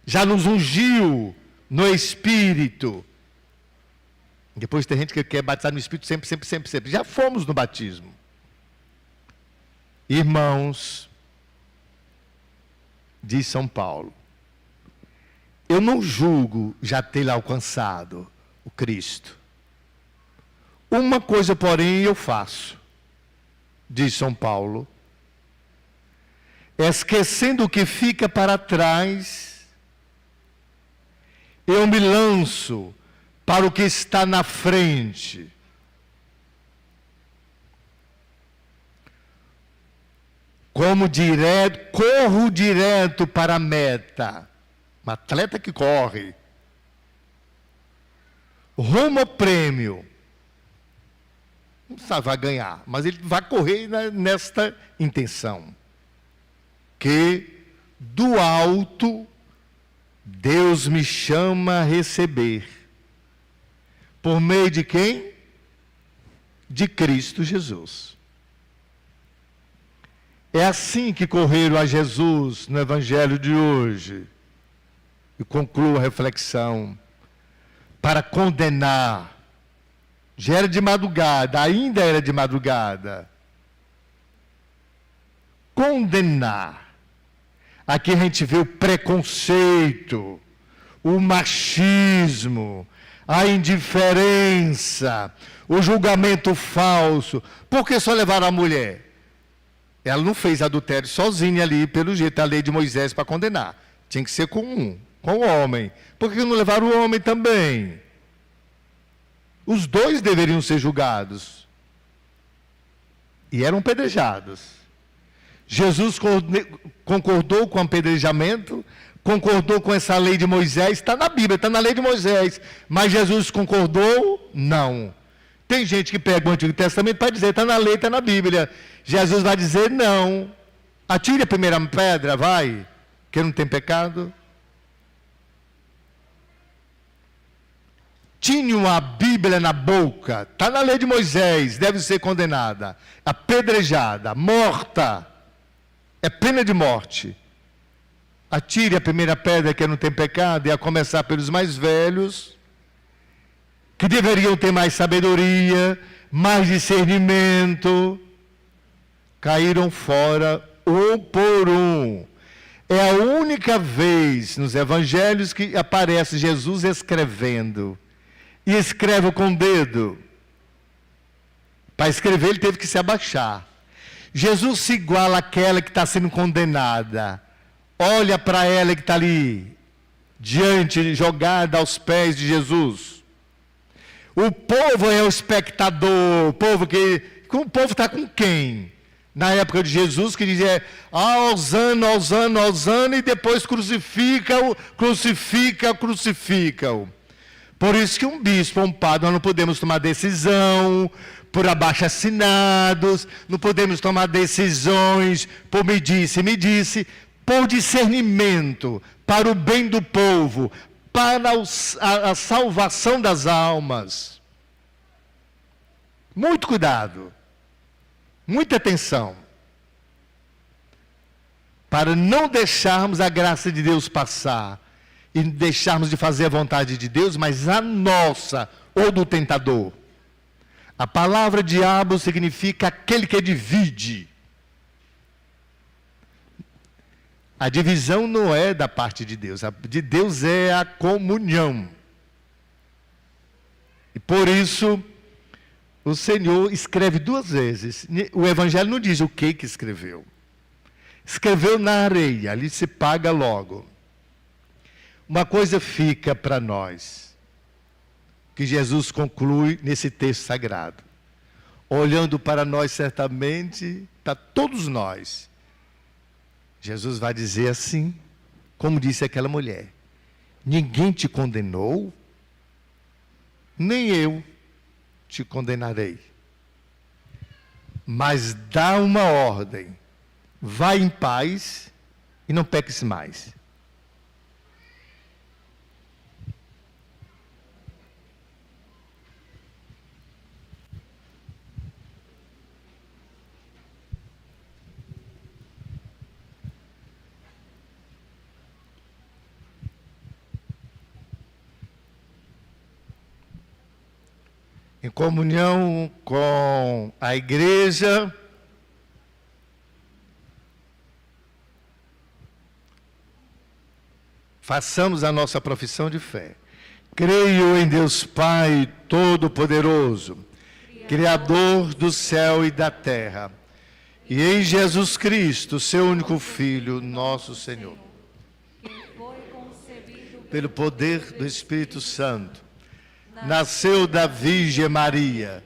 Já nos ungiu no Espírito. Depois tem gente que quer batizar no Espírito sempre. Já fomos no batismo. Irmãos, diz São Paulo, eu não julgo já ter alcançado o Cristo. Uma coisa, porém, eu faço, diz São Paulo, esquecendo o que fica para trás, eu me lanço para o que está na frente. Corro direto para a meta. Um atleta que corre. Rumo ao prêmio. Não sabe, vai ganhar, mas ele vai correr nesta intenção. Que do alto Deus me chama a receber. Por meio de quem? De Cristo Jesus. É assim que correram a Jesus no Evangelho de hoje. E concluo a reflexão. Para condenar. Já era de madrugada, ainda era de madrugada. Condenar. Aqui a gente vê o preconceito, o machismo, a indiferença, o julgamento falso. Por que só levaram a mulher? Ela não fez adultério sozinha ali, pelo jeito, a lei de Moisés para condenar. Tinha que ser com o homem. Por que não levaram o homem também? Os dois deveriam ser julgados. E eram apedrejados. Jesus concordou com o apedrejamento, concordou com essa lei de Moisés, está na Bíblia, está na lei de Moisés. Mas Jesus concordou? Não. Tem gente que pega o Antigo Testamento para dizer, está na lei, está na Bíblia. Jesus vai dizer, não. Atire a primeira pedra, vai, que não tem pecado. Tinham a Bíblia na boca, está na lei de Moisés, deve ser condenada, apedrejada, morta. É pena de morte. Atire a primeira pedra que não tem pecado, e a começar pelos mais velhos, que deveriam ter mais sabedoria, mais discernimento, caíram fora um por um. É a única vez nos evangelhos que aparece Jesus escrevendo. E escreve com o dedo. Para escrever ele teve que se abaixar. Jesus se iguala àquela que está sendo condenada. Olha para ela que está ali, diante, jogada aos pés de Jesus. O povo é o espectador. O povo está com quem? Na época de Jesus, que dizia, Hosana, Hosana, Hosana, e depois crucifica-o. Por isso que um bispo, um padre, nós não podemos tomar decisão por abaixo-assinados, não podemos tomar decisões por me disse, por discernimento, para o bem do povo, para a salvação das almas. Muito cuidado, muita atenção, para não deixarmos a graça de Deus passar, e deixarmos de fazer a vontade de Deus, mas a nossa, ou do tentador. A palavra diabo significa aquele que divide. A divisão não é da parte de Deus. A de Deus é a comunhão. E por isso, o Senhor escreve 2 vezes. O Evangelho não diz o que escreveu. Escreveu na areia, ali se paga logo. Uma coisa fica para nós, que Jesus conclui nesse texto sagrado. Olhando para nós certamente, para todos nós, Jesus vai dizer assim, como disse aquela mulher: ninguém te condenou, nem eu te condenarei. Mas dá uma ordem: vai em paz e não peques mais. Em comunhão com a igreja, façamos a nossa profissão de fé. Creio em Deus Pai Todo-Poderoso, Criador do céu e da terra, e em Jesus Cristo, seu único Filho, nosso Senhor, pelo poder do Espírito Santo, nasceu da Virgem Maria,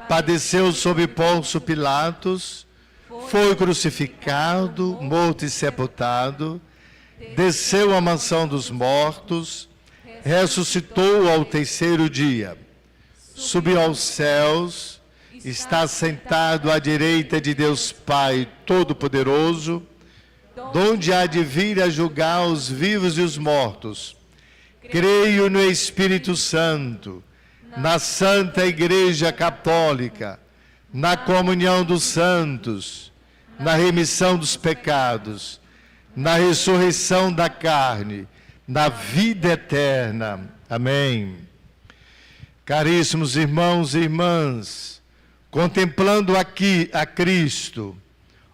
padeceu sob Pôncio Pilatos, foi crucificado, morto e sepultado, desceu à mansão dos mortos, ressuscitou ao 3º dia, subiu aos céus, está sentado à direita de Deus Pai Todo-Poderoso, donde há de vir a julgar os vivos e os mortos. Creio no Espírito Santo, na Santa Igreja Católica, na comunhão dos santos, na remissão dos pecados, na ressurreição da carne, na vida eterna. Amém. Caríssimos irmãos e irmãs, contemplando aqui a Cristo,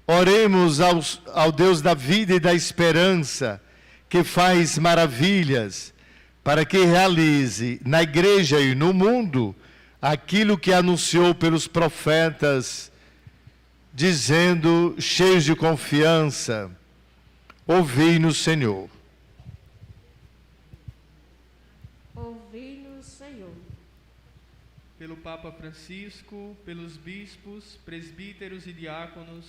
oremos ao Deus da vida e da esperança, que faz maravilhas, para que realize na igreja e no mundo aquilo que anunciou pelos profetas, dizendo, cheios de confiança: ouvi-nos, Senhor. Ouvi-nos, Senhor. Pelo Papa Francisco, pelos bispos, presbíteros e diáconos,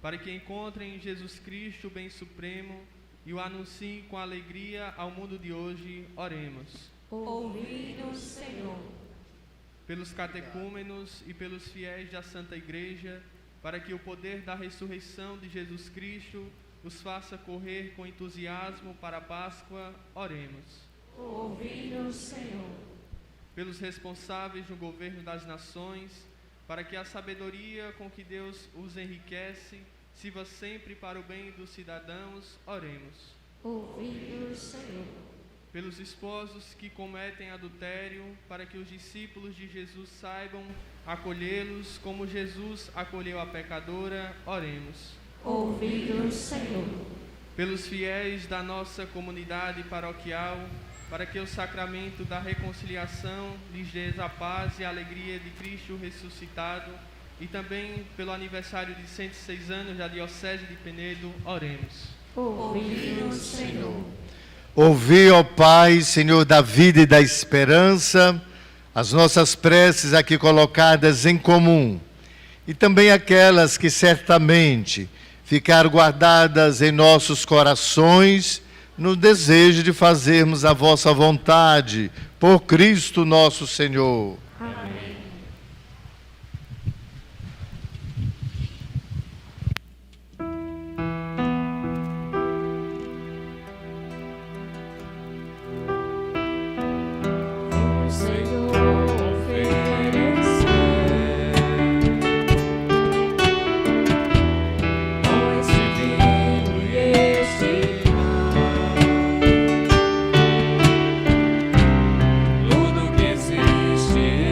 para que encontrem em Jesus Cristo o bem supremo e o anunciem com alegria ao mundo de hoje, oremos. Ouvi-nos, Senhor. Pelos catecúmenos e pelos fiéis da Santa Igreja, para que o poder da ressurreição de Jesus Cristo os faça correr com entusiasmo para a Páscoa, oremos. Ouvi-nos, Senhor. Pelos responsáveis no governo das nações, para que a sabedoria com que Deus os enriquece sirva sempre para o bem dos cidadãos, oremos. Ouvi-nos, Senhor. Pelos esposos que cometem adultério, para que os discípulos de Jesus saibam acolhê-los como Jesus acolheu a pecadora, oremos. Ouvi-nos, Senhor. Pelos fiéis da nossa comunidade paroquial, para que o sacramento da reconciliação lhes dê a paz e a alegria de Cristo ressuscitado, e também pelo aniversário de 106 anos da Diocese de Penedo, oremos. Ouvi-nos, Senhor. Ouvi, ó Pai, Senhor da vida e da esperança, as nossas preces aqui colocadas em comum, e também aquelas que certamente ficaram guardadas em nossos corações, no desejo de fazermos a vossa vontade, por Cristo nosso Senhor. Amém. Tudo que existe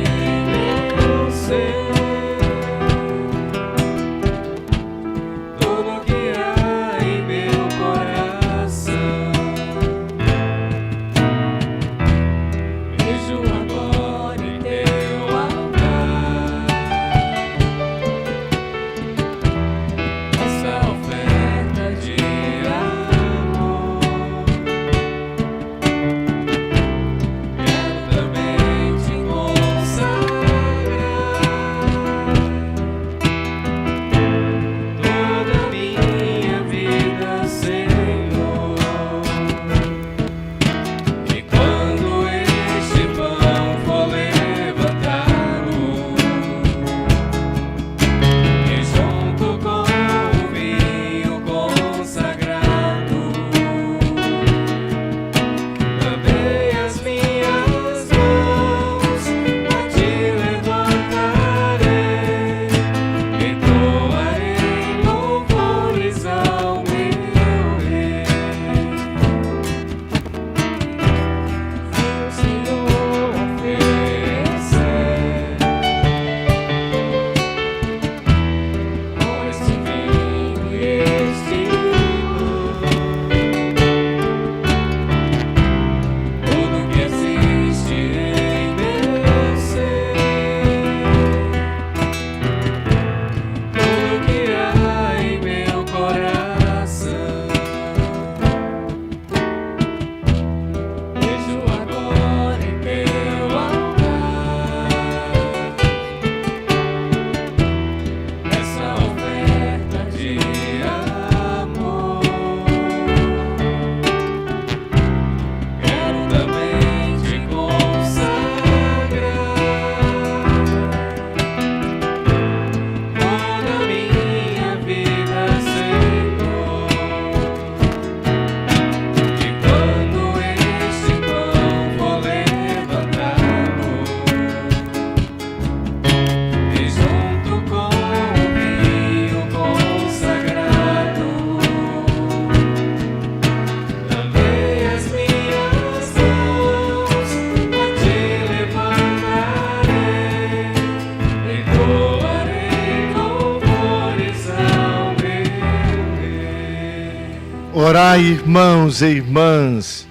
Orai, irmãos e irmãs,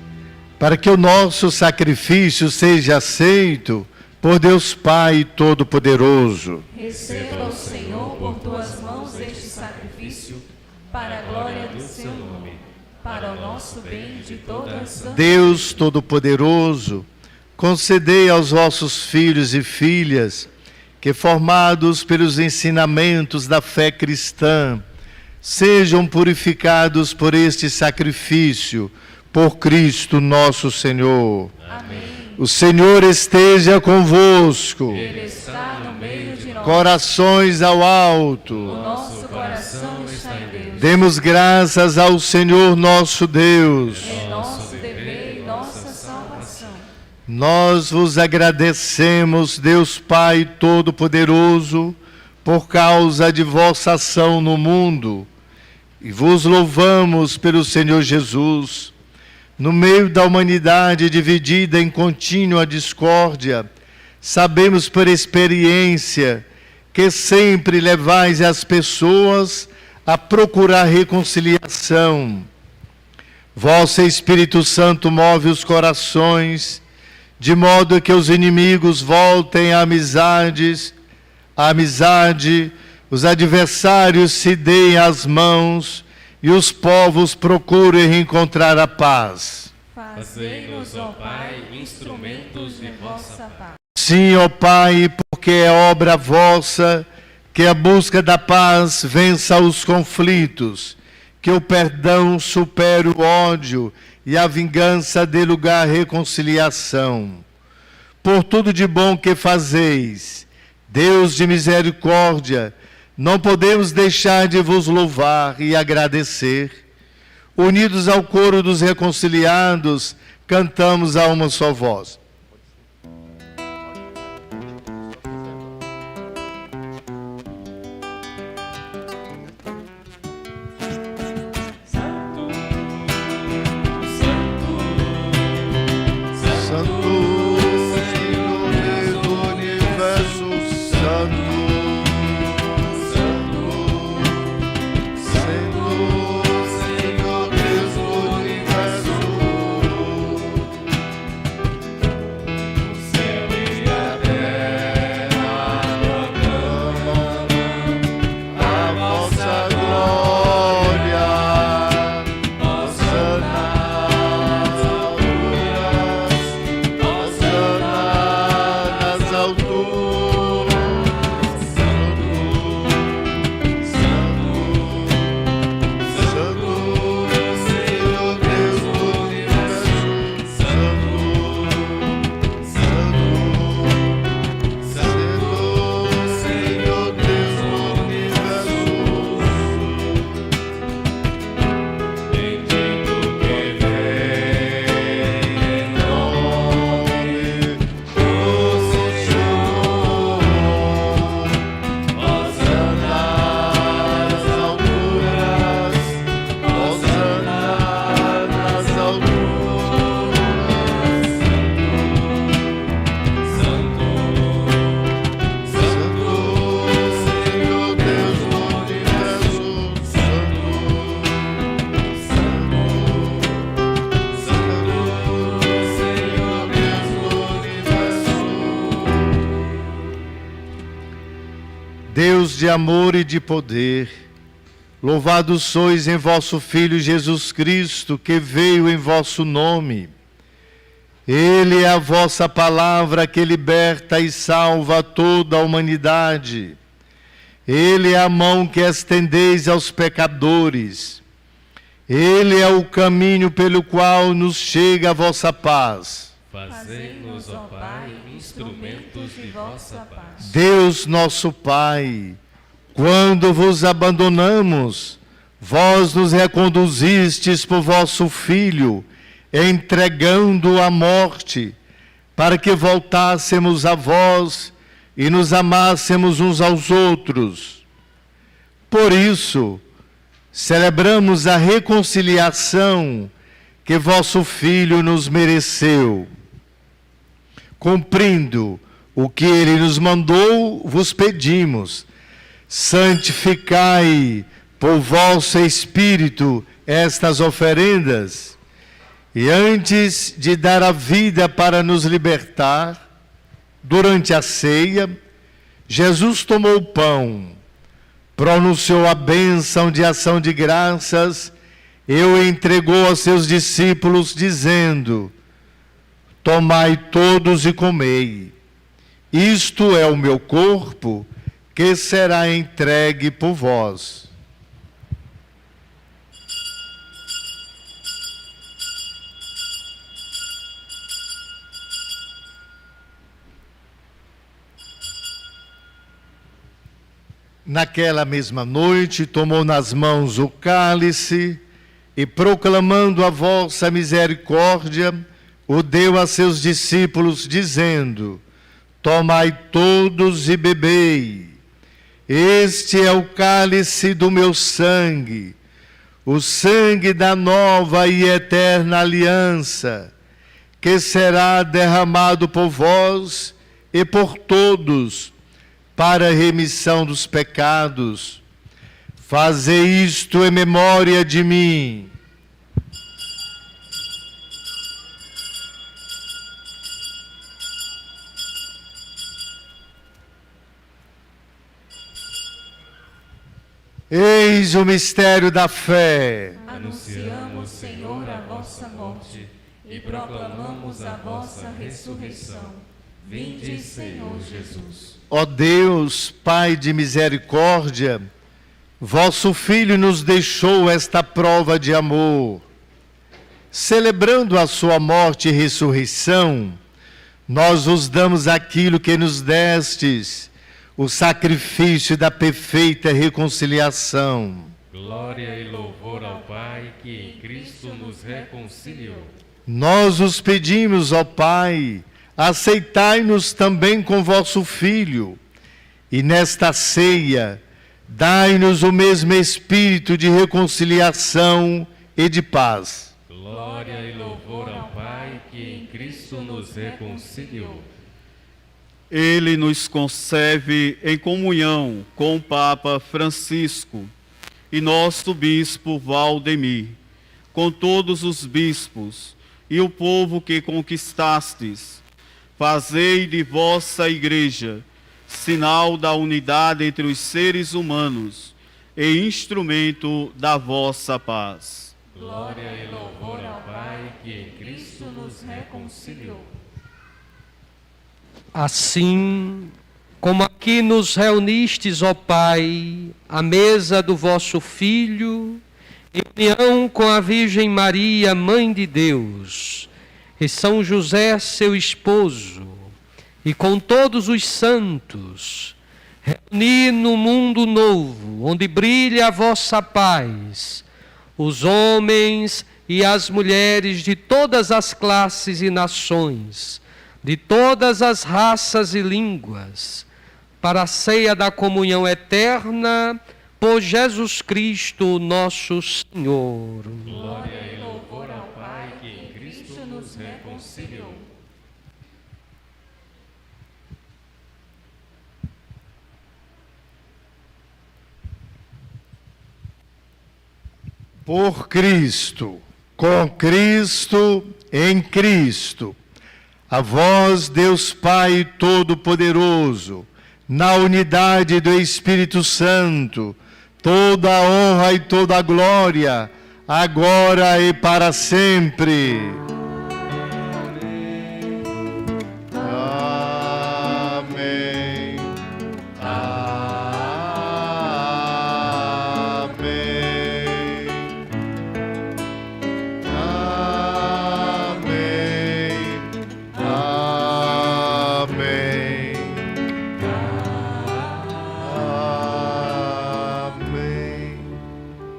para que o nosso sacrifício seja aceito por Deus Pai Todo-Poderoso. Receba o Senhor por tuas mãos este sacrifício, para a glória do seu nome, para o nosso bem de toda a santa. Deus Todo-Poderoso, concedei aos vossos filhos e filhas que, formados pelos ensinamentos da fé cristã, sejam purificados por este sacrifício, por Cristo nosso Senhor. Amém. O Senhor esteja convosco. Ele está no meio de nós. Corações ao alto. O nosso coração está em Deus. Demos graças ao Senhor nosso Deus. É nosso dever e nossa salvação. Nós vos agradecemos, Deus Pai Todo-Poderoso, por causa de vossa ação no mundo, e vos louvamos pelo Senhor Jesus. No meio da humanidade dividida em contínua discórdia, sabemos por experiência que sempre levais as pessoas a procurar reconciliação. Vosso Espírito Santo move os corações, de modo que os inimigos voltem à amizade, os adversários se deem as mãos e os povos procurem encontrar a paz. Fazei-nos, ó Pai, instrumentos de vossa paz. Sim, ó Pai, porque é obra vossa que a busca da paz vença os conflitos, que o perdão supere o ódio e a vingança dê lugar à reconciliação. Por tudo de bom que fazeis, Deus de misericórdia, não podemos deixar de vos louvar e agradecer. Unidos ao coro dos reconciliados, cantamos a uma só voz. Deus de amor e de poder, louvado sois em vosso Filho Jesus Cristo, que veio em vosso nome. Ele é a vossa palavra que liberta e salva toda a humanidade. Ele é a mão que estendeis aos pecadores. Ele é o caminho pelo qual nos chega a vossa paz. Fazei-nos, ó Pai, instrumentos de vossa paz. Deus nosso Pai, quando vos abandonamos, vós nos reconduzistes por vosso Filho, entregando-o à morte, para que voltássemos a vós e nos amássemos uns aos outros. Por isso, celebramos a reconciliação que vosso Filho nos mereceu. Cumprindo o que ele nos mandou, vos pedimos: santificai por vosso Espírito estas oferendas, e antes de dar a vida para nos libertar, durante a ceia, Jesus tomou o pão, pronunciou a bênção de ação de graças e o entregou aos seus discípulos, dizendo: tomai todos e comei. Isto é o meu corpo, que será entregue por vós. Naquela mesma noite, tomou nas mãos o cálice e, proclamando a vossa misericórdia, o deu a seus discípulos, dizendo: tomai todos e bebei. Este é o cálice do meu sangue, o sangue da nova e eterna aliança, que será derramado por vós e por todos, para a remissão dos pecados. Fazei isto em memória de mim. Eis o mistério da fé. Anunciamos, Senhor, a vossa morte e proclamamos a vossa ressurreição. Vinde, Senhor Jesus. Ó Deus, Pai de misericórdia, vosso Filho nos deixou esta prova de amor. Celebrando a sua morte e ressurreição, nós vos damos aquilo que nos destes, o sacrifício da perfeita reconciliação. Glória e louvor ao Pai, que em Cristo nos reconciliou. Nós os pedimos, ó Pai, aceitai-nos também com vosso Filho, e nesta ceia, dai-nos o mesmo espírito de reconciliação e de paz. Glória e louvor ao Pai, que em Cristo nos reconciliou. Ele nos concebe em comunhão com o Papa Francisco e nosso bispo Valdemir, com todos os bispos e o povo que conquistastes. Fazei de vossa Igreja sinal da unidade entre os seres humanos e instrumento da vossa paz. Glória e louvor ao Pai, que em Cristo nos reconciliou. Assim, como aqui nos reunistes, ó Pai, à mesa do vosso Filho, em união com a Virgem Maria, Mãe de Deus, e São José, seu esposo, e com todos os santos, reuni no mundo novo, onde brilha a vossa paz, os homens e as mulheres de todas as classes e nações, de todas as raças e línguas, para a ceia da comunhão eterna, por Jesus Cristo, nosso Senhor. Glória e louvor ao Pai, que em Cristo nos reconciliou. Por Cristo, com Cristo, em Cristo, a vós, Deus Pai Todo-Poderoso, na unidade do Espírito Santo, toda a honra e toda a glória, agora e para sempre. Amém.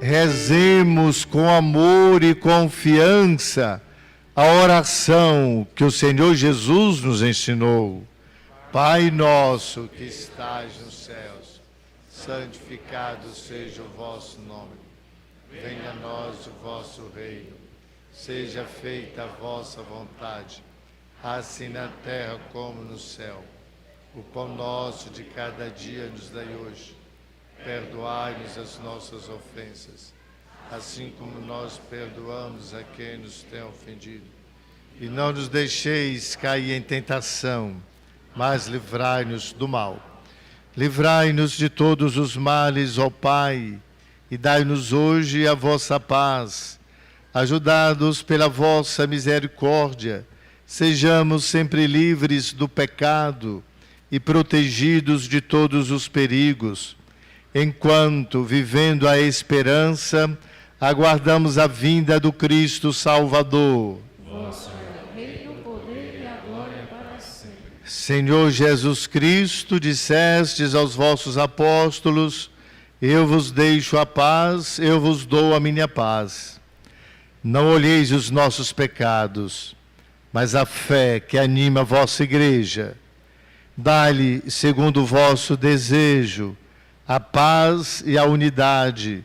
Rezemos com amor e confiança a oração que o Senhor Jesus nos ensinou. Pai nosso que estás nos céus, santificado seja o vosso nome. Venha a nós o vosso reino. Seja feita a vossa vontade, assim na terra como no céu. O pão nosso de cada dia nos dai hoje. perdoai-nos as nossas ofensas, assim como nós perdoamos a quem nos tem ofendido. E não nos deixeis cair em tentação, mas livrai-nos do mal. Livrai-nos de todos os males, ó Pai, e dai-nos hoje a vossa paz. Ajudados pela vossa misericórdia, sejamos sempre livres do pecado e protegidos de todos os perigos, enquanto, vivendo a esperança, aguardamos a vinda do Cristo Salvador. Vosso é o reino, o poder e a glória para sempre. Senhor Jesus Cristo, dissestes aos vossos apóstolos: eu vos deixo a paz, eu vos dou a minha paz. Não olheis os nossos pecados, mas a fé que anima a vossa igreja. Dai-lhe, segundo o vosso desejo, a paz e a unidade.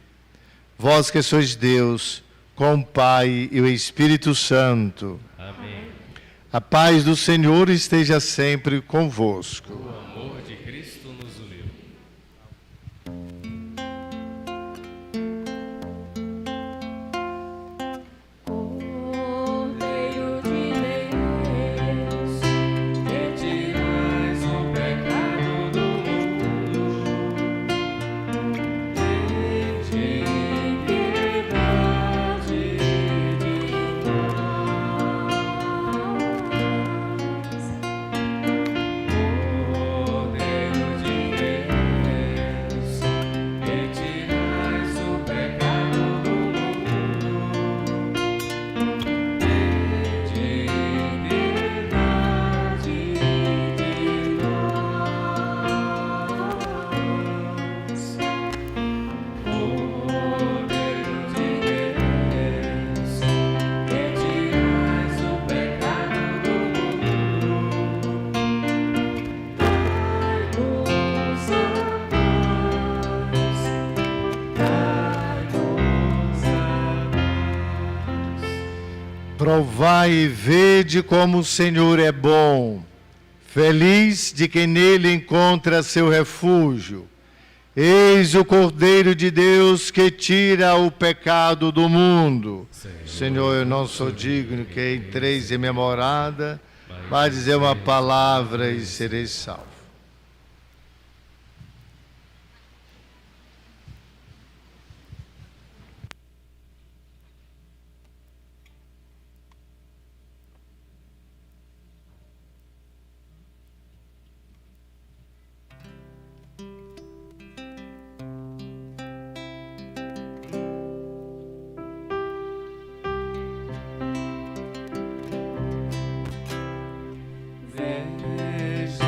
Vós que sois Deus, com o Pai e o Espírito Santo. Amém. A paz do Senhor esteja sempre convosco. O amor de Cristo nos uniu. Cordeiro de Deus, que tirais o pecado do mundo, tende piedade de nós. Cordeiro de Deus, que tirais o pecado do mundo, tende piedade de nós. Cordeiro de Deus, que tirais o pecado do mundo, dai-nos a paz, dai-nos a paz. Provai e vede como o Senhor é bom. Feliz de quem nele encontra seu refúgio. Eis o Cordeiro de Deus que tira o pecado do mundo. Senhor, eu não sou digno que entreis em minha morada, mas dizer uma palavra e serei salvo. Veja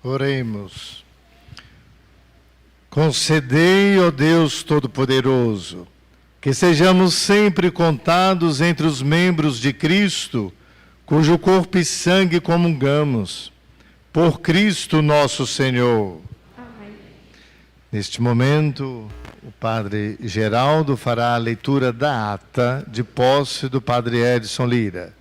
Oremos. Concedei, ó Deus Todo-Poderoso, que sejamos sempre contados entre os membros de Cristo, cujo corpo e sangue comungamos. Por Cristo nosso Senhor. Amém. Neste momento, o Padre Geraldo fará a leitura da ata de posse do Padre Edson Lira.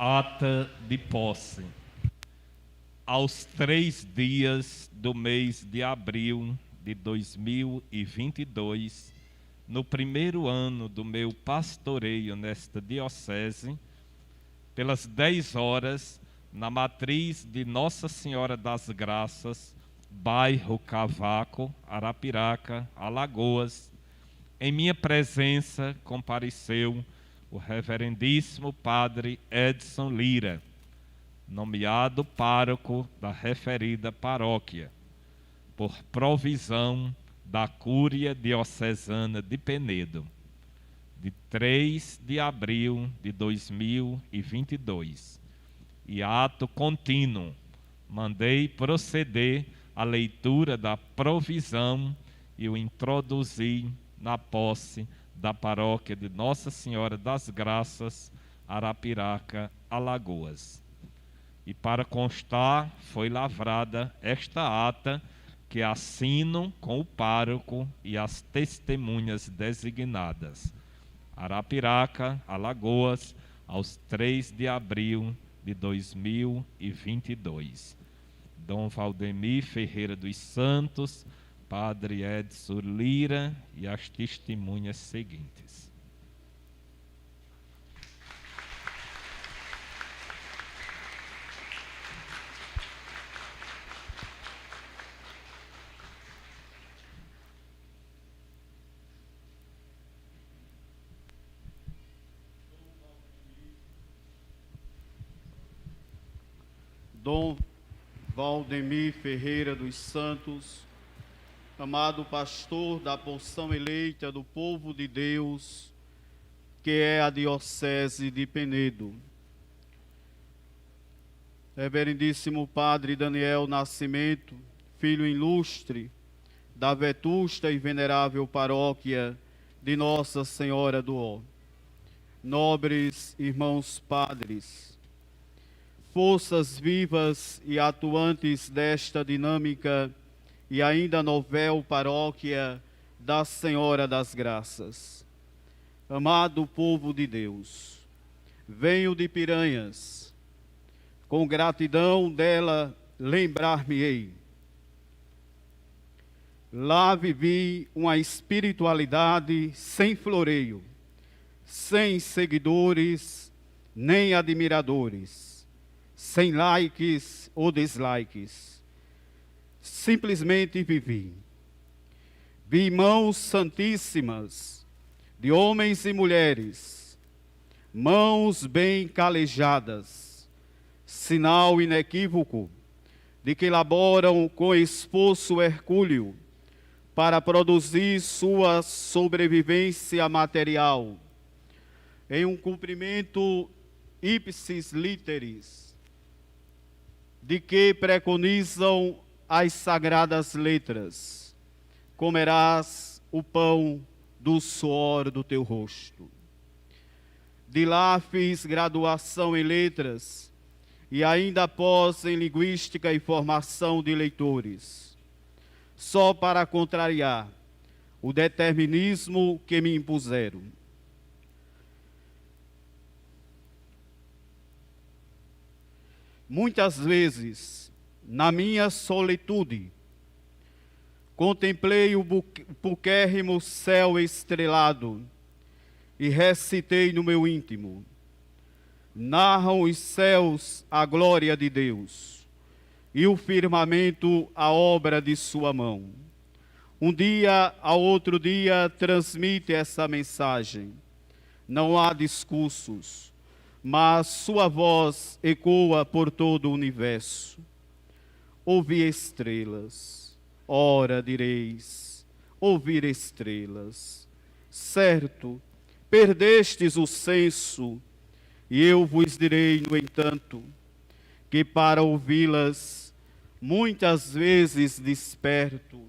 Ata de posse. Aos 3 dias do mês de abril de 2022, no primeiro ano do meu pastoreio nesta diocese, pelas 10 horas, na matriz de Nossa Senhora das Graças, bairro Cavaco, Arapiraca, Alagoas, em minha presença compareceu o reverendíssimo Padre Edson Lira, nomeado pároco da referida paróquia, por provisão da Cúria Diocesana de Penedo, de 3 de abril de 2022. E ato contínuo, mandei proceder à leitura da provisão e o introduzi na posse da paróquia de Nossa Senhora das Graças, Arapiraca, Alagoas. E para constar, foi lavrada esta ata que assino com o pároco e as testemunhas designadas. Arapiraca, Alagoas, aos 3 de abril de 2022. Dom Valdemir Ferreira dos Santos, Padre Edson Lira e as testemunhas seguintes. Dom Valdemir Ferreira dos Santos, amado pastor da porção eleita do povo de Deus, que é a Diocese de Penedo. Reverendíssimo Padre Daniel Nascimento, filho ilustre da vetusta e venerável paróquia de Nossa Senhora do Ó. Nobres irmãos padres, forças vivas e atuantes desta dinâmica e ainda novel paróquia da Senhora das Graças. Amado povo de Deus, venho de Piranhas, com gratidão dela lembrar-me-ei. Lá vivi uma espiritualidade sem floreio, sem seguidores nem admiradores, sem likes ou dislikes. Simplesmente vivi. Vi mãos santíssimas de homens e mulheres, mãos bem calejadas, sinal inequívoco de que laboram com esforço hercúleo para produzir sua sobrevivência material, em um cumprimento ipsis literis, de que preconizam as sagradas letras: comerás o pão do suor do teu rosto. De lá fiz graduação em letras e ainda pós em linguística e formação de leitores, só para contrariar o determinismo que me impuseram. Muitas vezes, na minha solitude, contemplei o buquérrimo céu estrelado e recitei no meu íntimo: narram os céus a glória de Deus e o firmamento a obra de sua mão. Um dia ao outro dia transmite essa mensagem. Não há discursos, mas sua voz ecoa por todo o universo. Ouvi estrelas, ora direis, ouvir estrelas. Certo, perdestes o senso, e eu vos direi, no entanto, que para ouvi-las, muitas vezes desperto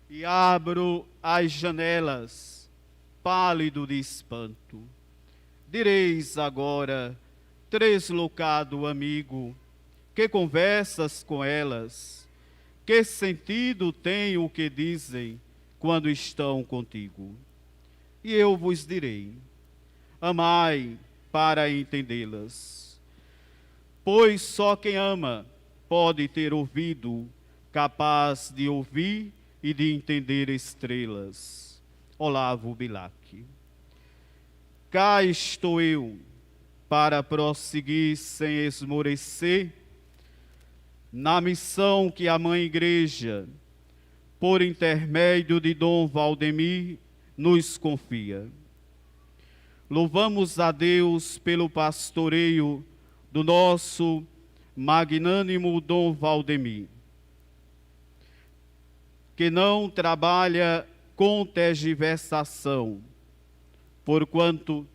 e abro as janelas, pálido de espanto. Direis agora, deslocado amigo, que conversas com elas? Que sentido tem o que dizem quando estão contigo? E eu vos direi: amai para entendê-las, pois só quem ama pode ter ouvido capaz de ouvir e de entender estrelas. Olavo Bilac. Cá estou eu para prosseguir sem esmorecer na missão que a Mãe Igreja, por intermédio de Dom Valdemir, nos confia. Louvamos a Deus pelo pastoreio do nosso magnânimo Dom Valdemir, que não trabalha com tergiversação, porquanto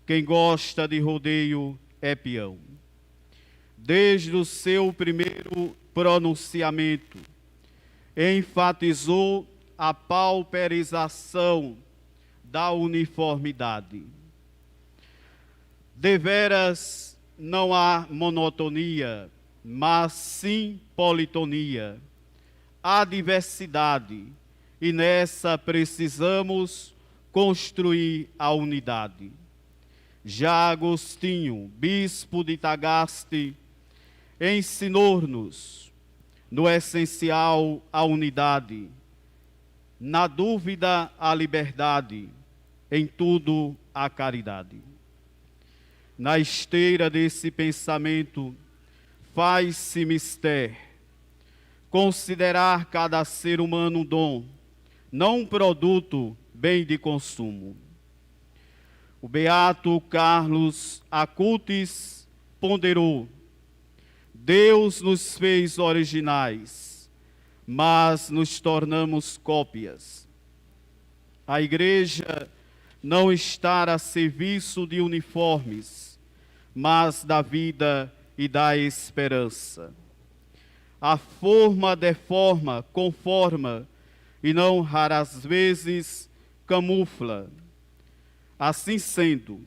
quem gosta de rodeio é peão. Desde o seu primeiro pronunciamento, enfatizou a pauperização da uniformidade. Deveras não há monotonia, mas sim politonia. Há diversidade, e nessa precisamos construir a unidade. Já Agostinho, bispo de Tagaste, ensinou-nos, no essencial, a unidade, na dúvida, a liberdade, em tudo, a caridade. Na esteira desse pensamento, faz-se mister considerar cada ser humano um dom, não um produto, bem de consumo. O beato Carlos Acutis ponderou: Deus nos fez originais, mas nos tornamos cópias. A Igreja não está a serviço de uniformes, mas da vida e da esperança. A forma deforma, conforma, e não raras vezes camufla. Assim sendo,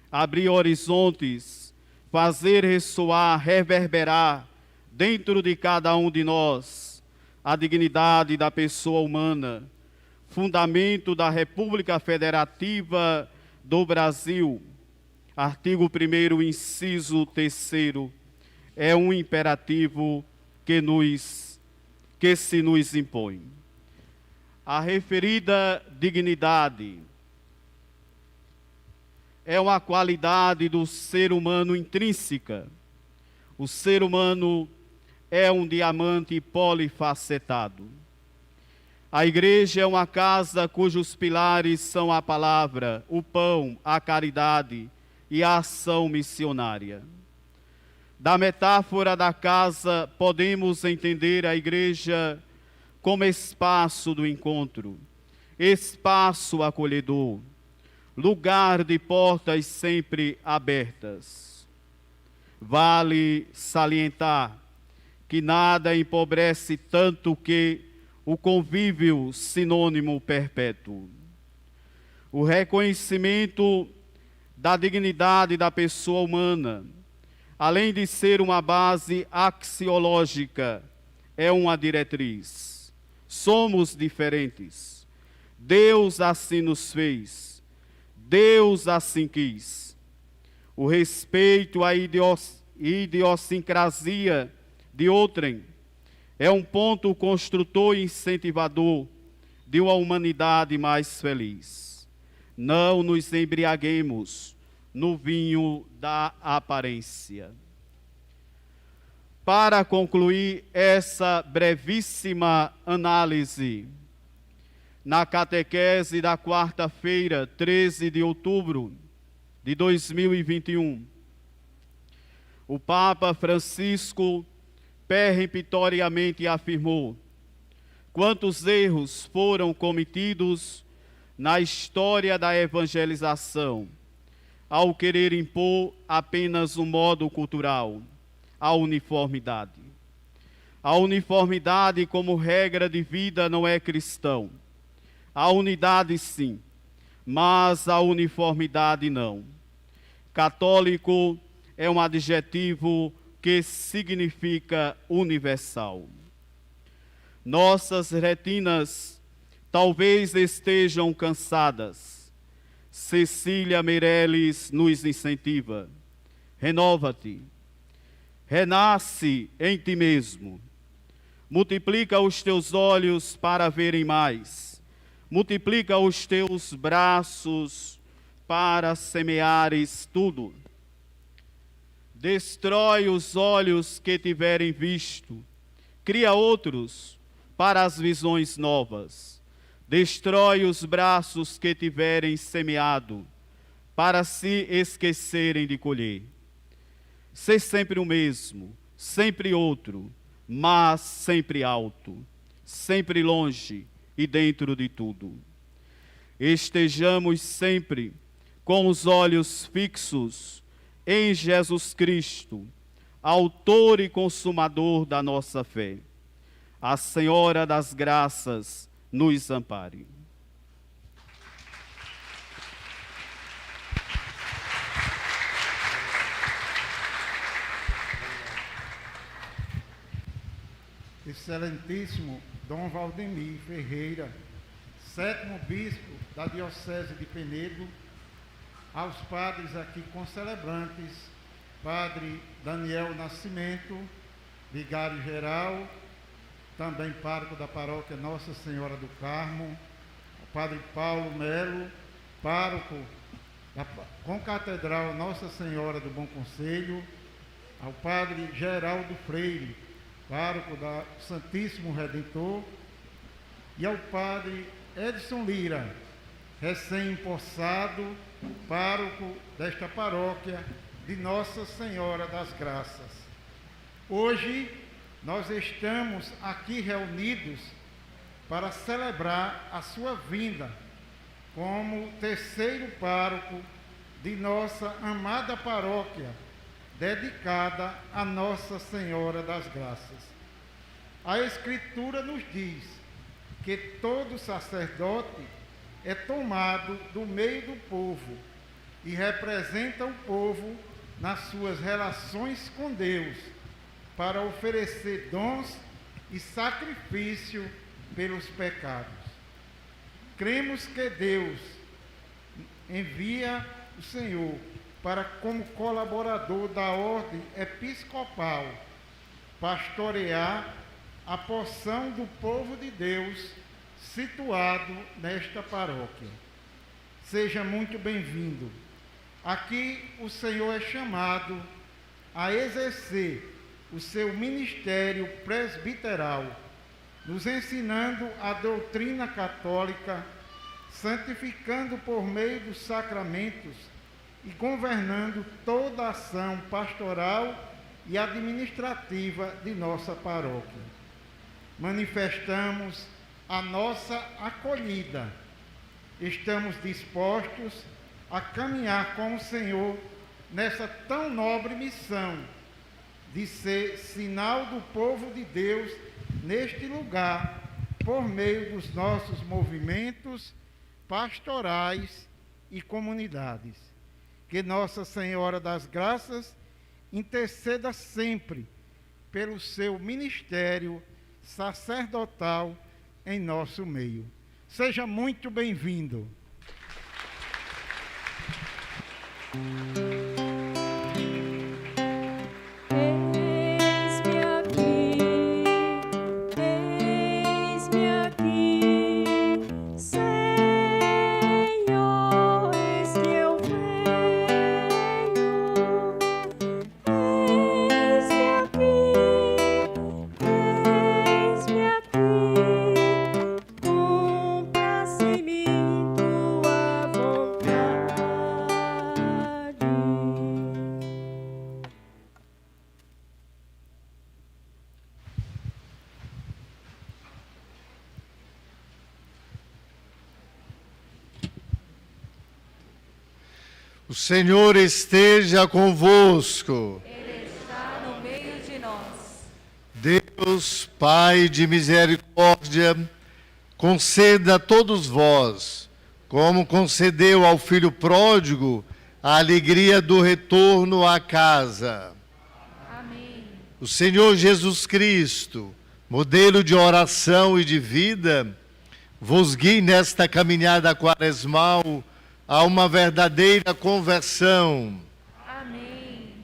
abrir horizontes, fazer ressoar, reverberar dentro de cada um de nós a dignidade da pessoa humana, fundamento da República Federativa do Brasil, artigo 1º, inciso 3º, é um imperativo que se nos impõe. A referida dignidade é uma qualidade do ser humano intrínseca. O ser humano é um diamante polifacetado. A Igreja é uma casa cujos pilares são a palavra, o pão, a caridade e a ação missionária. Da metáfora da casa, podemos entender a Igreja como espaço do encontro, espaço acolhedor, lugar de portas sempre abertas. Vale salientar que nada empobrece tanto que o convívio sinônimo perpétuo. O reconhecimento da dignidade da pessoa humana, além de ser uma base axiológica, é uma diretriz. Somos diferentes. Deus assim nos fez. Deus assim quis. O respeito à e idiosincrasia de outrem. É um ponto construtor e incentivador de uma humanidade mais feliz. Não nos embriaguemos no vinho da aparência. Para concluir essa brevíssima análise, na catequese da quarta-feira, 13 de outubro de 2021, o Papa Francisco peremptoriamente afirmou: quantos erros foram cometidos na história da evangelização ao querer impor apenas um modo cultural, a uniformidade. A uniformidade como regra de vida não é cristão. A unidade sim, mas a uniformidade não. Católico é um adjetivo que significa universal. Nossas retinas talvez estejam cansadas. Cecília Meirelles nos incentiva: renova-te, renasce em ti mesmo, multiplica os teus olhos para verem mais, multiplica os teus braços para semeares tudo. Destrói os olhos que tiverem visto, cria outros para as visões novas. Destrói os braços que tiverem semeado, para se esquecerem de colher. Ser sempre o mesmo, sempre outro, mas sempre alto, sempre longe e dentro de tudo. Estejamos sempre com os olhos fixos em Jesus Cristo, autor e consumador da nossa fé. A Senhora das Graças nos ampare. Excelentíssimo Dom Valdemir Ferreira, 7º Bispo da Diocese de Penedo, aos padres aqui concelebrantes, Padre Daniel Nascimento, Vigário-Geral, também pároco da paróquia Nossa Senhora do Carmo, o Padre Paulo Melo, pároco da Concatedral Nossa Senhora do Bom Conselho, ao Padre Geraldo Freire, pároco da Santíssimo Redentor, e ao Padre Edson Lira, recém-empossado, pároco desta paróquia de Nossa Senhora das Graças. Hoje, nós estamos aqui reunidos para celebrar a sua vinda como terceiro pároco de nossa amada paróquia, dedicada a Nossa Senhora das Graças. A Escritura nos diz que todo sacerdote é tomado do meio do povo e representa o povo nas suas relações com Deus, para oferecer dons e sacrifício pelos pecados. Cremos que Deus envia o Senhor para, como colaborador da ordem episcopal, pastorear a porção do povo de Deus situado nesta paróquia. Seja muito bem-vindo. Aqui o Senhor é chamado a exercer o seu ministério presbiteral, nos ensinando a doutrina católica, santificando por meio dos sacramentos e governando toda a ação pastoral e administrativa de nossa paróquia. Manifestamos a nossa acolhida. Estamos dispostos a caminhar com o Senhor nessa tão nobre missão de ser sinal do povo de Deus neste lugar, por meio dos nossos movimentos pastorais e comunidades. Que Nossa Senhora das Graças interceda sempre pelo seu ministério sacerdotal em nosso meio. Seja muito bem-vindo. O Senhor esteja convosco. Ele está no meio de nós. Deus, Pai de misericórdia, conceda a todos vós, como concedeu ao filho pródigo, a alegria do retorno à casa. Amém. O Senhor Jesus Cristo, modelo de oração e de vida, vos guie nesta caminhada quaresmal a uma verdadeira conversão. Amém.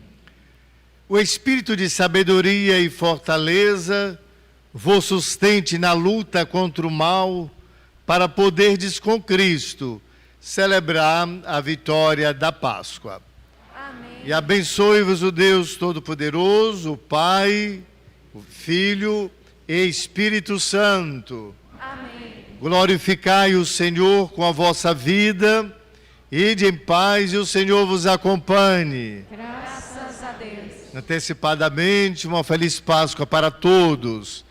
O espírito de sabedoria e fortaleza vos sustente na luta contra o mal, para poderdes com Cristo celebrar a vitória da Páscoa. Amém. E abençoe-vos o Deus Todo-Poderoso, o Pai, o Filho e Espírito Santo. Amém. Glorificai o Senhor com a vossa vida. Ide em paz e o Senhor vos acompanhe. Graças a Deus. Antecipadamente, uma feliz Páscoa para todos.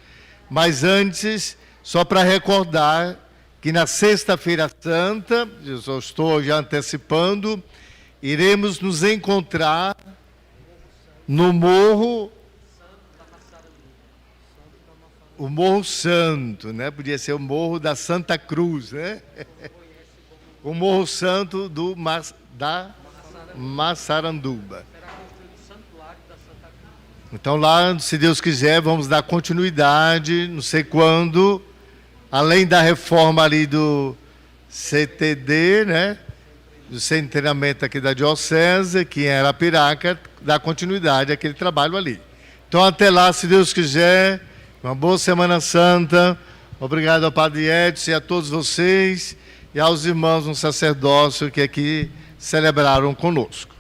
Mas antes, só para recordar que na Sexta-feira Santa, eu estou já antecipando, iremos nos encontrar no Morro, o Morro Santo, né? Podia ser o Morro da Santa Cruz, né? O Morro Santo da Massaranduba. Então lá, se Deus quiser, vamos dar continuidade, não sei quando, além da reforma ali do CTD, né? Do Centro de Treinamento aqui da Diocese, que em Arapiraca, dar continuidade àquele trabalho ali. Então até lá, se Deus quiser, uma boa Semana Santa. Obrigado ao Padre Edson e a todos vocês, e aos irmãos no sacerdócio que aqui celebraram conosco.